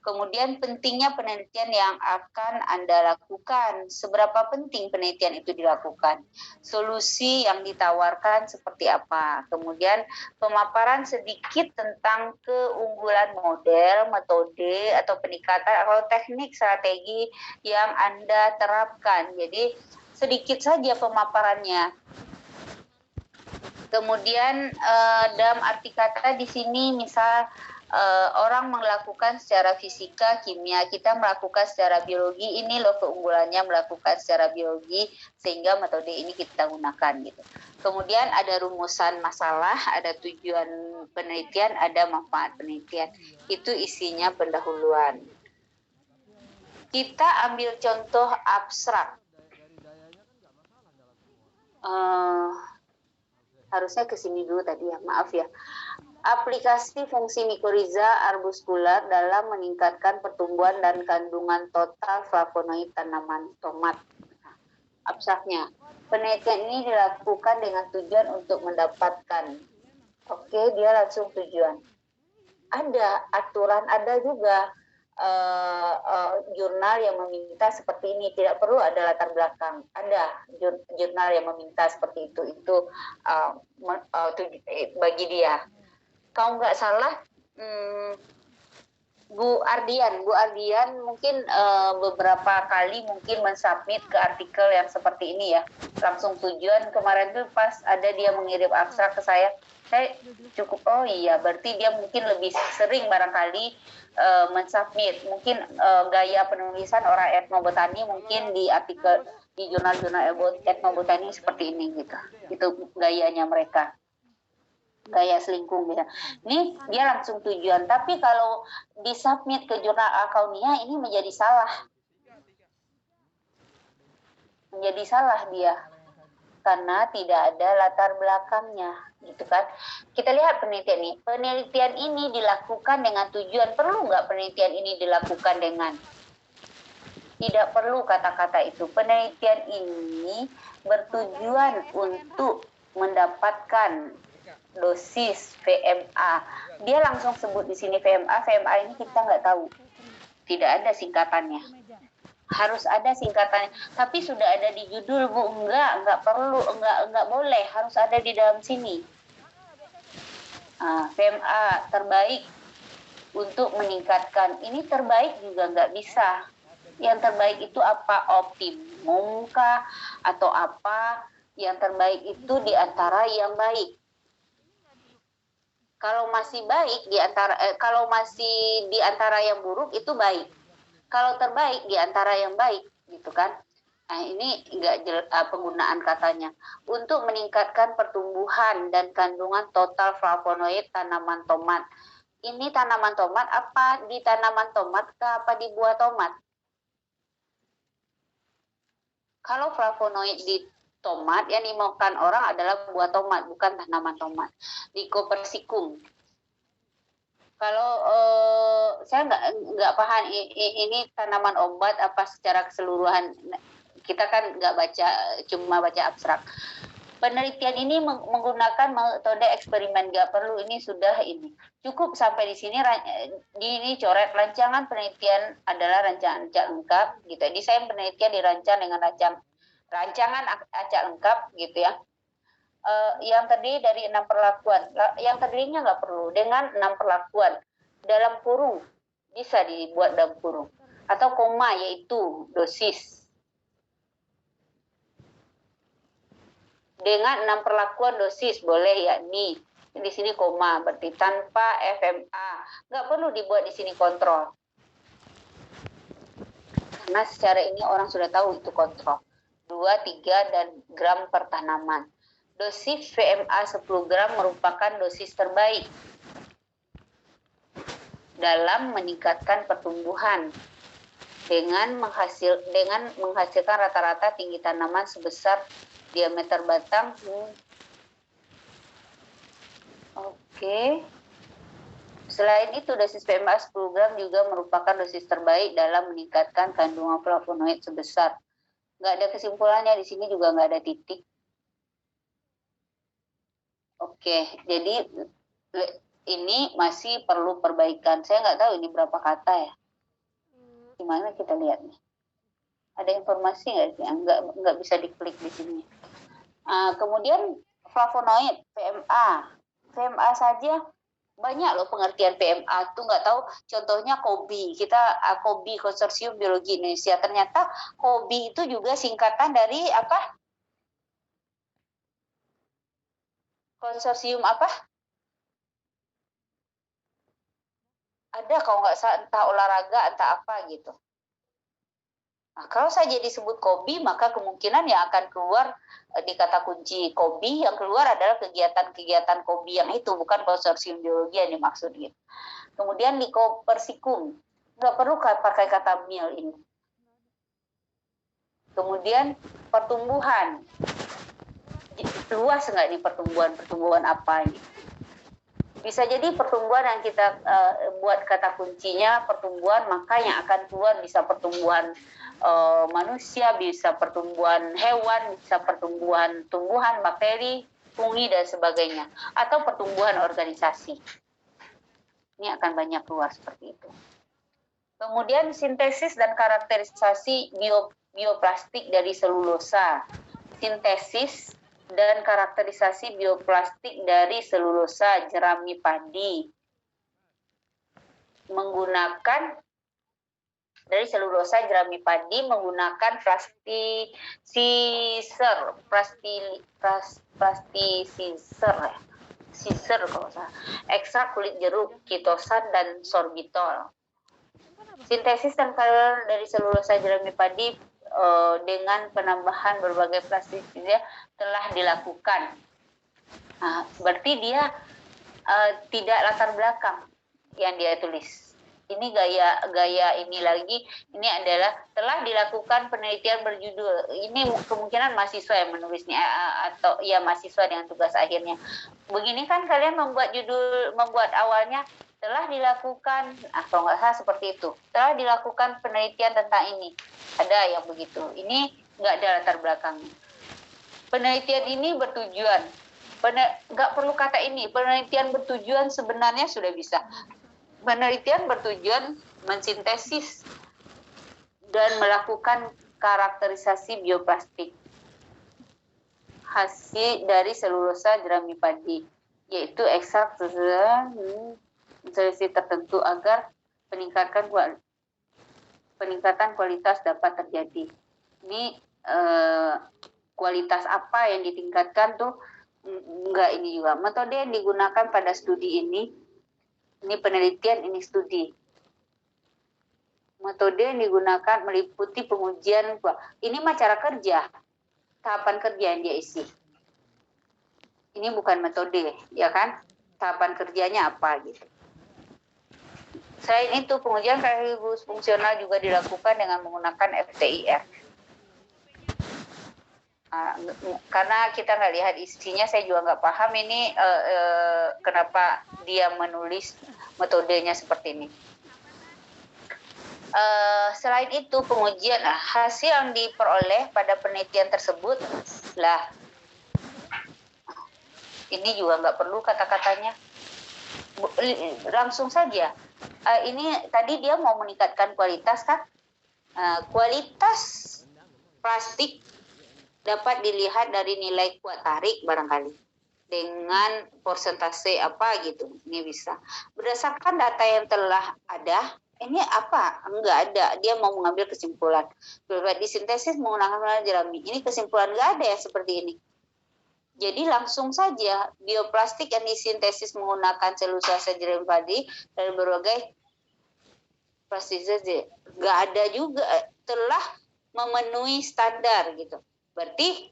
Kemudian pentingnya penelitian yang akan Anda lakukan. Seberapa penting penelitian itu dilakukan? Solusi yang ditawarkan seperti apa? Kemudian pemaparan sedikit tentang keunggulan model, metode, atau pendekatan atau teknik strategi yang Anda terapkan. Jadi sedikit saja pemaparannya. Kemudian dalam arti kata di sini misal orang melakukan secara fisika, kimia, kita melakukan secara biologi, ini loh keunggulannya melakukan secara biologi sehingga metode ini kita gunakan gitu. Kemudian ada rumusan masalah, ada tujuan penelitian, ada manfaat penelitian. Itu isinya pendahuluan. Kita ambil contoh abstrak. Harusnya ke sini dulu tadi ya, maaf ya. Aplikasi fungsi mikoriza arbuskular dalam meningkatkan pertumbuhan dan kandungan total flavonoid tanaman tomat. Abstraknya, penelitian ini dilakukan dengan tujuan untuk mendapatkan. Oke, dia langsung tujuan. Ada aturan, ada juga jurnal yang meminta seperti ini, tidak perlu ada latar belakang. Ada jurnal yang meminta seperti itu bagi dia. Kalau nggak salah, Bu Ardian mungkin beberapa kali mungkin mensubmit ke artikel yang seperti ini ya, langsung tujuan. Kemarin tuh pas ada dia mengirim abstrak ke saya cukup, oh iya berarti dia mungkin lebih sering barangkali mensubmit, mungkin gaya penulisan orang etnobotani mungkin di artikel di jurnal-jurnal etnobotani seperti ini gitu. Itu gayanya mereka, gaya selingkuh gitu. Ini dia langsung tujuan, tapi kalau disubmit ke jurnal Alkaunia ini menjadi salah dia karena tidak ada latar belakangnya gitu kan. Kita lihat penelitian ini. Penelitian ini dilakukan dengan tujuan. Perlu nggak penelitian ini dilakukan dengan? Tidak perlu kata-kata itu. Penelitian ini bertujuan untuk mendapatkan dosis VMA. Dia langsung sebut di sini VMA. VMA ini kita nggak tahu. Tidak ada singkatannya. Harus ada singkatannya. Tapi sudah ada di judul, Bu. Enggak perlu, enggak boleh. Harus ada di dalam sini. VMA terbaik untuk meningkatkan. Ini terbaik juga nggak bisa. Yang terbaik itu apa? Optimum kah? Atau apa? Yang terbaik itu di antara yang baik. Kalau masih baik kalau masih di antara yang buruk itu baik. Kalau terbaik di antara yang baik, gitu kan? Nah, ini enggak penggunaan katanya. Untuk meningkatkan pertumbuhan dan kandungan total flavonoid tanaman tomat. Ini tanaman tomat apa di tanaman tomat kah, apa di buah tomat? Kalau flavonoid di tomat yang dimakan orang adalah buah tomat, bukan tanaman tomat. Di Persicum. Kalau saya nggak paham ini tanaman obat apa secara keseluruhan. Kita kan nggak baca, cuma baca abstrak. Penelitian ini menggunakan metode eksperimen, nggak perlu, ini sudah ini. Cukup sampai di sini. Ini coret rancangan penelitian adalah rancangan acak lengkap gitu. Desain penelitian dirancang dengan rancangan acak lengkap gitu ya. Yang terdiri dari 6 perlakuan. Yang terdirinya nggak perlu, dengan 6 perlakuan. Dalam kurung, bisa dibuat dalam kurung. Atau koma, yaitu dosis. Dengan 6 perlakuan dosis, boleh yakni. Di sini koma, berarti tanpa FMA. Nggak perlu dibuat di sini kontrol. Karena secara ini orang sudah tahu itu kontrol. 2, 3, dan gram per tanaman. Dosis VMA 10 gram merupakan dosis terbaik dalam meningkatkan pertumbuhan dengan menghasilkan rata-rata tinggi tanaman sebesar diameter batang. Oke. Selain itu, dosis VMA 10 gram juga merupakan dosis terbaik dalam meningkatkan kandungan flavonoid sebesar. Nggak ada kesimpulannya, di sini juga nggak ada titik. Oke, jadi ini masih perlu perbaikan. Saya nggak tahu ini berapa kata ya. Gimana kita lihat nih? Ada informasi nggak? Nggak bisa diklik di sini. Kemudian flavonoid, PMA saja banyak loh pengertian PMA tuh, nggak tahu. Contohnya KOBI, KOBI Konsorsium Biologi Indonesia. Ternyata KOBI itu juga singkatan dari apa? Konsorsium apa? Ada kalau nggak salah, entah olahraga, entah apa gitu. Nah, kalau saja disebut KOBI, maka kemungkinan yang akan keluar di kata kunci KOBI, yang keluar adalah kegiatan-kegiatan KOBI yang itu, bukan konsorsium biologi yang dimaksud gitu. Kemudian di Persicum, nggak perlu pakai kata mil ini. Kemudian pertumbuhan. Luas nggak nih pertumbuhan apa ini? Bisa jadi pertumbuhan yang kita buat kata kuncinya pertumbuhan, maka yang akan keluar bisa pertumbuhan manusia, bisa pertumbuhan hewan, bisa pertumbuhan tumbuhan, bakteri, fungi dan sebagainya, atau pertumbuhan organisasi. Ini akan banyak keluar seperti itu. Kemudian sintesis dan karakterisasi bioplastik dari selulosa. Sintesis dan karakterisasi bioplastik dari selulosa jerami padi menggunakan menggunakan plastisir kalau salah, ekstrak kulit jeruk, kitosan dan sorbitol. Sintesis dan dari selulosa jerami padi dengan penambahan berbagai plastisida telah dilakukan. Nah, berarti dia tidak latar belakang yang dia tulis. ini gaya ini lagi, ini adalah telah dilakukan penelitian berjudul, ini kemungkinan mahasiswa yang menulisnya atau ya mahasiswa dengan tugas akhirnya. Begini kan kalian membuat awalnya telah dilakukan, kalau nggak salah seperti itu, telah dilakukan penelitian tentang ini, ada yang begitu, ini nggak ada latar belakangnya. Penelitian ini bertujuan, nggak perlu kata ini, penelitian bertujuan sebenarnya sudah bisa. Penelitian bertujuan mensintesis dan melakukan karakterisasi bioplastik hasil dari selulosa jerami padi, yaitu ekstrak selisih tertentu agar peningkatan kualitas dapat terjadi. Ini kualitas apa yang ditingkatkan tuh enggak, ini juga metode yang digunakan pada studi ini penelitian, ini studi. Metode yang digunakan meliputi pengujian, ini mah cara kerja, tahapan kerja yang dia isi. Ini bukan metode, ya kan? Tahapan kerjanya apa gitu. Selain itu, pengujian sekaligus fungsional juga dilakukan dengan menggunakan FTIR. Karena kita nggak lihat isinya, saya juga nggak paham ini kenapa dia menulis metodenya seperti ini. Selain itu, pengujian hasil yang diperoleh pada penelitian tersebut lah, ini juga nggak perlu kata-katanya, langsung saja. Ini tadi dia mau meningkatkan kualitas kan, kualitas plastik dapat dilihat dari nilai kuat tarik barangkali dengan persentase apa gitu. Ini bisa berdasarkan data yang telah ada. Ini apa? Enggak ada. Dia mau mengambil kesimpulan. Disintesis menggunakan jerami. Ini kesimpulan enggak ada ya seperti ini. Jadi langsung saja bioplastik yang disintesis menggunakan selulosa jerami padi dari berbagai plastik saja. Enggak ada juga telah memenuhi standar gitu. Berarti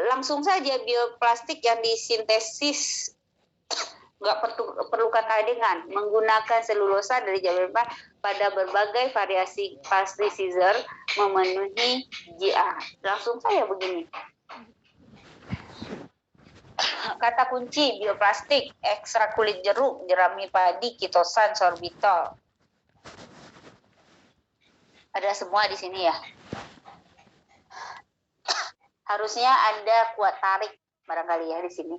langsung saja bioplastik yang disintesis nggak perlu kata dengan menggunakan selulosa dari jerami pada berbagai variasi plasticizer memenuhi GA. Langsung saja begini. Kata kunci bioplastik, ekstrak kulit jeruk, jerami padi, kitosan, sorbitol. Ada semua di sini ya. Harusnya ada kuat tarik barangkali ya di sini.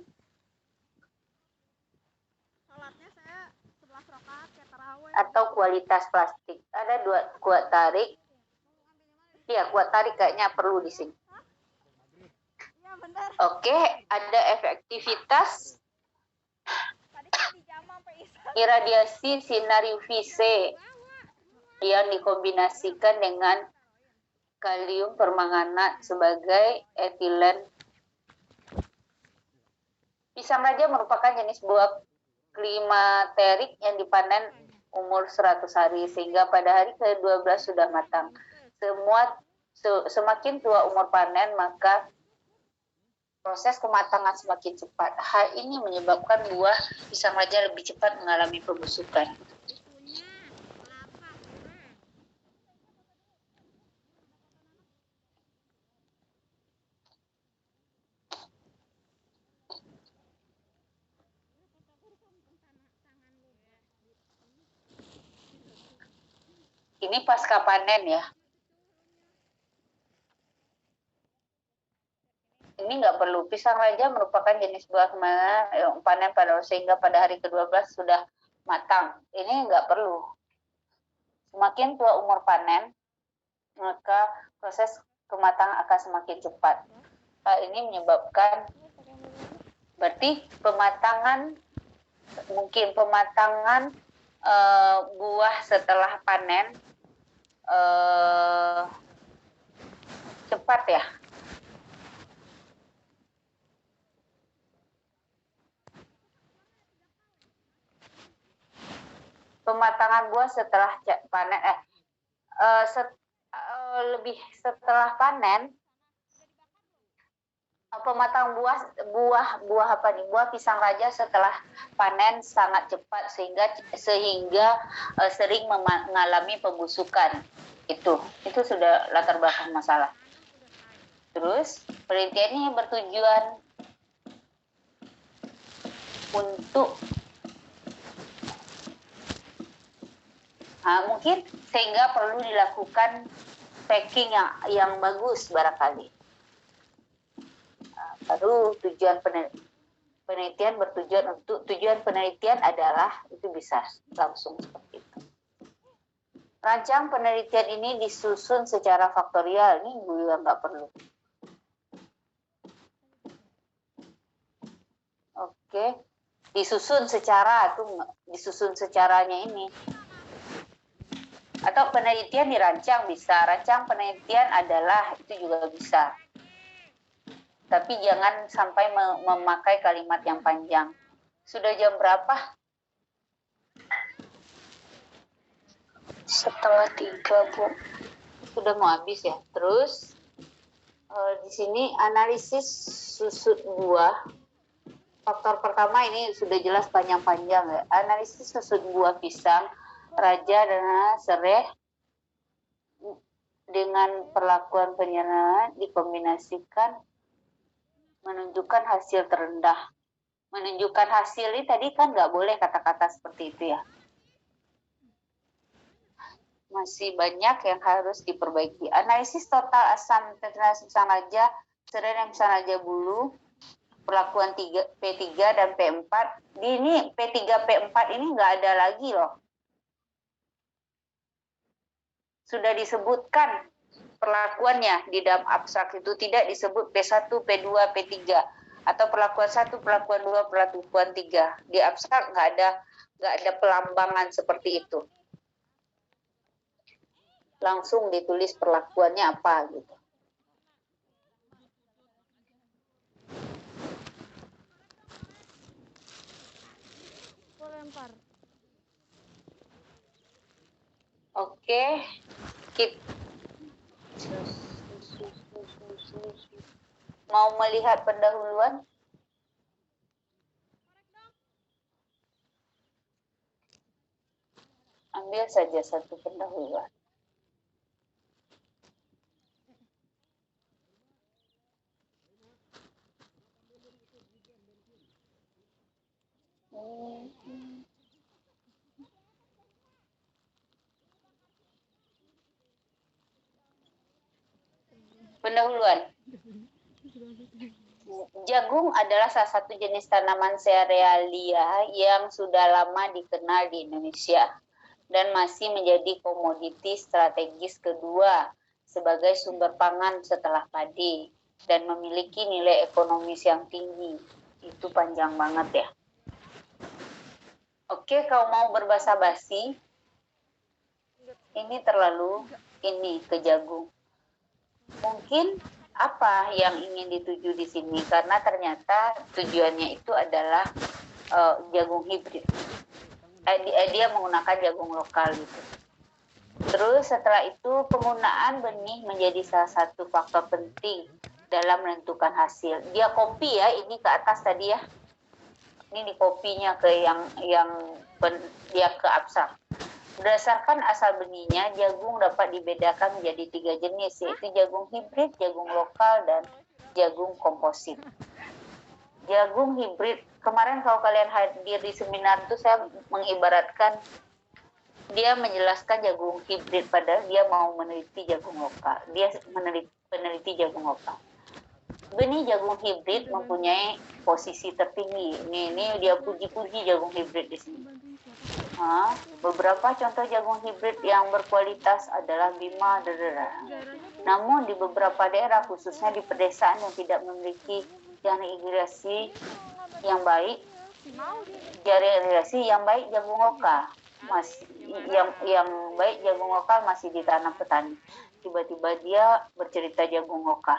Salatnya saya 11 rakaat kayak tarawih. Atau kualitas plastik. Ada 2 kuat tarik. Iya, kuat tarik kayaknya perlu di sini. Iya, benar. Oke, ada efektivitas Tadi kan di jam sampai isak. iradiasi sinar UVC yang dikombinasikan dengan kalium permanganat sebagai etilen. Pisang raja merupakan jenis buah klimaterik yang dipanen umur 100 hari sehingga pada hari ke-12 sudah matang. Semakin tua umur panen, maka proses kematangan semakin cepat. Hal ini menyebabkan buah pisang raja lebih cepat mengalami pembusukan. Ini pasca panen ya. Ini nggak perlu. Pisang raja merupakan jenis buah yang panen sehingga pada hari ke-12 sudah matang. Ini nggak perlu. Semakin tua umur panen, maka proses kematangan akan semakin cepat. Hal ini menyebabkan berarti pematangan buah setelah panen cepat ya. Pematangan buah setelah panen lebih setelah panen pematang buah apa nih? Buah pisang raja setelah panen sangat cepat sehingga sering mengalami pembusukan. Itu sudah latar belakang masalah. Terus penelitian ini bertujuan untuk mungkin sehingga perlu dilakukan packing yang bagus barangkali. Baru tujuan penelitian bertujuan untuk tujuan penelitian adalah itu bisa langsung seperti itu. Rancang penelitian ini disusun secara faktorial, ini gue nggak perlu. Oke, disusun secaranya ini. Atau penelitian dirancang bisa, rancang penelitian adalah itu juga bisa. Tapi jangan sampai memakai kalimat yang panjang. Sudah jam berapa? 2:30, Bu. Sudah mau habis ya. Terus di sini analisis susut buah. Faktor pertama ini sudah jelas panjang-panjang ya. Analisis susut buah pisang raja dan serai dengan perlakuan penyerangan dikombinasikan menunjukkan hasil terendah. Menunjukkan hasil ini tadi kan nggak boleh kata-kata seperti itu ya. Masih banyak yang harus diperbaiki. Analisis total asam pisang raja, serai dan pisang raja bulu, perlakuan P3 dan P4. Ini P3, P4 ini nggak ada lagi loh. Sudah disebutkan perlakuannya di dalam abstrak itu, tidak disebut P1, P2, P3 atau perlakuan 1, perlakuan 2, perlakuan 3. Di abstrak nggak ada pelambangan seperti itu. Langsung ditulis perlakuannya apa gitu. Lempar. Oke, mau melihat pendahuluan? Ambil saja satu pendahuluan. Pendahuluan. Jagung adalah salah satu jenis tanaman serealia yang sudah lama dikenal di Indonesia dan masih menjadi komoditi strategis kedua sebagai sumber pangan setelah padi dan memiliki nilai ekonomis yang tinggi. Itu panjang banget ya. Oke, kalau mau berbahasa basi, ini terlalu ke jagung. Mungkin apa yang ingin dituju di sini, karena ternyata tujuannya itu adalah jagung hibrid. Dia menggunakan jagung lokal gitu. Terus setelah itu penggunaan benih menjadi salah satu faktor penting dalam menentukan hasil. Dia copy ya, ini ke atas tadi ya. Ini di copy-nya ke dia ke abstrak. Berdasarkan asal benihnya, jagung dapat dibedakan menjadi 3 jenis, yaitu jagung hibrid, jagung lokal, dan jagung komposit. Jagung hibrid, kemarin kalau kalian hadir di seminar itu saya mengibaratkan, dia menjelaskan jagung hibrid, padahal dia mau meneliti jagung lokal. Dia peneliti jagung lokal. Benih jagung hibrid mempunyai posisi tertinggi. Ini dia puji-puji jagung hibrid di sini. Beberapa contoh jagung hibrid yang berkualitas adalah Bima, Namun di beberapa daerah, khususnya di pedesaan yang tidak memiliki jaring irigasi yang baik, jagung lokal masih ditanam petani. Tiba-tiba dia bercerita jagung lokal.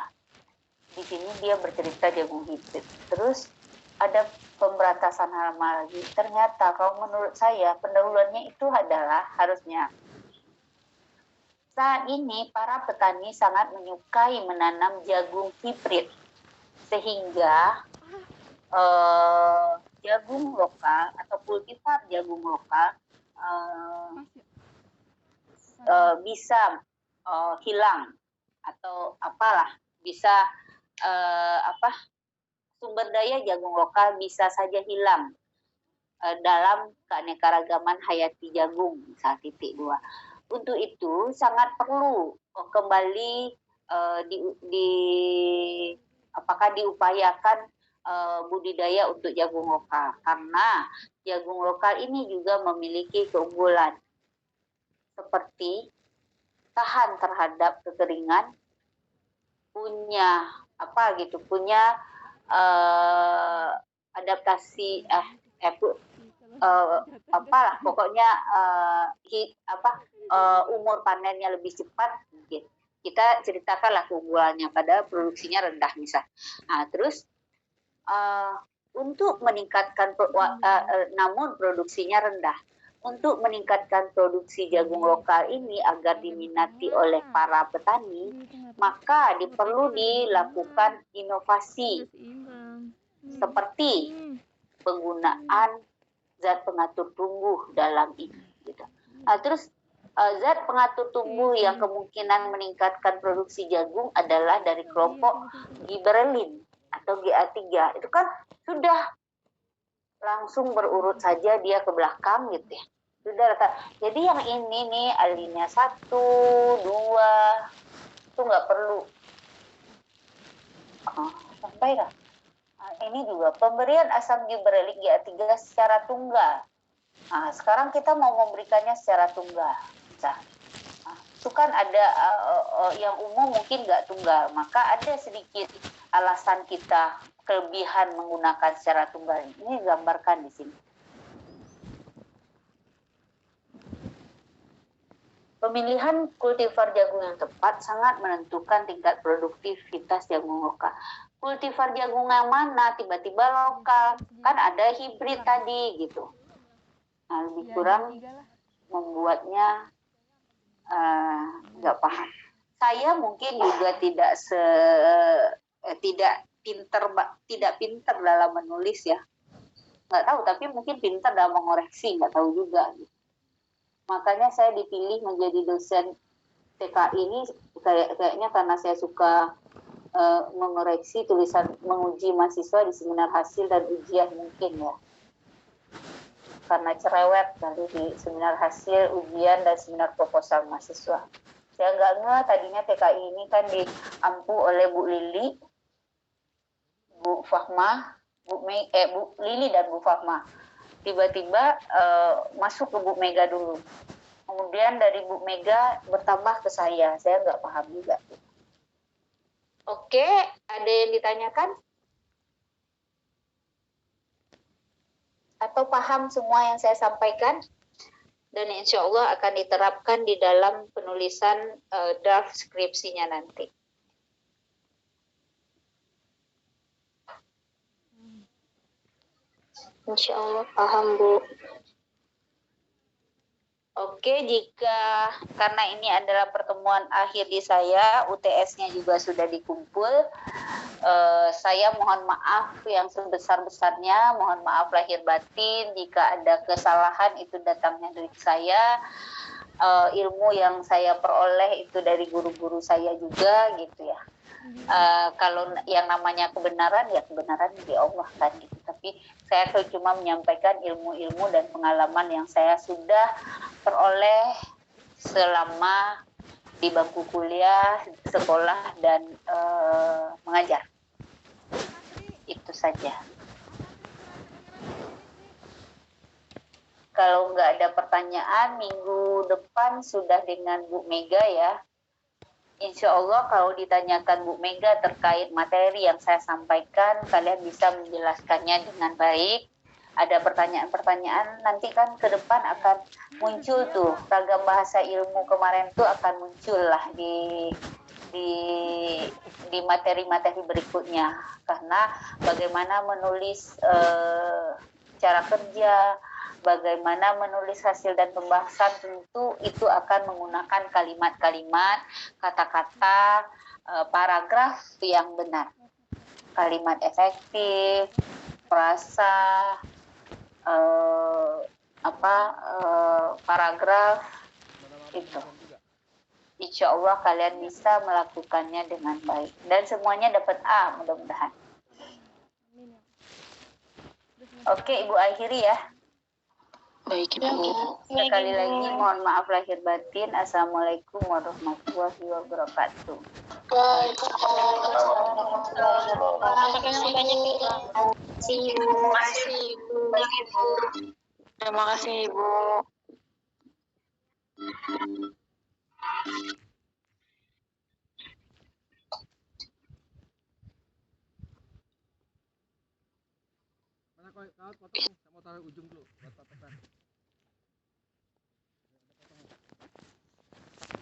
Di sini dia bercerita jagung hibrid. Terus ada pemberantasan hama lagi. Ternyata kalau menurut saya pendahuluannya itu adalah harusnya saat ini para petani sangat menyukai menanam jagung hibrid. sehingga jagung lokal atau kultivar jagung lokal bisa hilang atau apalah, bisa sumber daya jagung lokal bisa saja hilang dalam keanekaragaman hayati jagung, misal titik 2. Untuk itu sangat perlu kembali apakah diupayakan budidaya untuk jagung lokal, karena jagung lokal ini juga memiliki keunggulan seperti tahan terhadap kekeringan, punya adaptasi pokoknya umur panennya lebih cepat. Kita ceritakanlah keunggulannya pada produksinya rendah misal. Terus untuk meningkatkan namun produksinya rendah. Untuk meningkatkan produksi jagung lokal ini agar diminati oleh para petani, maka perlu dilakukan inovasi seperti penggunaan zat pengatur tumbuh dalam ini. Gitu. Terus zat pengatur tumbuh yang kemungkinan meningkatkan produksi jagung adalah dari kelompok gibberellin atau GA3. Itu kan sudah langsung berurut saja dia ke belakang gitu ya. Sudah rata. Jadi yang ini nih alinea 1, 2 itu nggak perlu. Sampai lah. Ini juga pemberian asam gibberellik GA3 secara tunggal. Sekarang kita mau memberikannya secara tunggal. Itu kan ada yang umum mungkin nggak tunggal, maka ada sedikit alasan kita kelebihan menggunakan secara tunggal. Ini digambarkan di sini. Pemilihan kultivar jagung yang tepat sangat menentukan tingkat produktivitas jagung lokal. Kultivar jagung yang mana tiba-tiba lokal, kan ada hibrid tadi gitu. Lebih kurang membuatnya nggak paham. Saya mungkin juga tidak pinter dalam menulis ya, nggak tahu, tapi mungkin pinter dalam mengoreksi, nggak tahu juga. Makanya saya dipilih menjadi dosen TKI ini kayaknya karena saya suka mengoreksi tulisan, menguji mahasiswa di seminar hasil dan ujian mungkin ya, karena cerewet nanti di seminar hasil, ujian, dan seminar proposal mahasiswa. Saya nggak ngeh tadinya TKI ini kan diampu oleh Bu Lili, Bu Fahma, Bu Lili dan Bu Fahma. Tiba-tiba masuk ke Bu Mega dulu. Kemudian dari Bu Mega bertambah ke saya nggak paham juga. Oke, ada yang ditanyakan? Atau paham semua yang saya sampaikan? Dan insya Allah akan diterapkan di dalam penulisan draft skripsinya nanti. Insya Allah paham, Bu. Oke, karena ini adalah pertemuan akhir di saya, UTS-nya juga sudah dikumpul. Saya mohon maaf yang sebesar-besarnya, mohon maaf lahir batin jika ada kesalahan itu datangnya dari saya. Ilmu yang saya peroleh itu dari guru-guru saya juga gitu ya. Kalau yang namanya kebenaran ya kebenaran di Allah kan gitu. Tapi saya cuma menyampaikan ilmu-ilmu dan pengalaman yang saya sudah peroleh selama di bangku kuliah, sekolah, dan mengajar. Itu saja. Kalau nggak ada pertanyaan, minggu depan sudah dengan Bu Mega ya. Insya Allah kalau ditanyakan Bu Mega terkait materi yang saya sampaikan, kalian bisa menjelaskannya dengan baik. Ada pertanyaan-pertanyaan, nanti kan ke depan akan muncul tuh, ragam bahasa ilmu kemarin tuh akan muncul lah di materi-materi berikutnya. Karena bagaimana menulis cara kerja, bagaimana menulis hasil dan pembahasan, tentu itu akan menggunakan kalimat-kalimat, kata-kata, paragraf yang benar. kalimat efektif, frasa, paragraf itu. Insya Allah kalian bisa melakukannya dengan baik dan semuanya dapat A mudah-mudahan. Oke, Ibu akhiri ya. Baik, Ibu. Sekali lagi mohon maaf lahir batin. Assalamualaikum warahmatullahi wabarakatuh. Terima kasih, Ibu. Mana kau potong, saya mau taruh ujung dulu buat tatapan.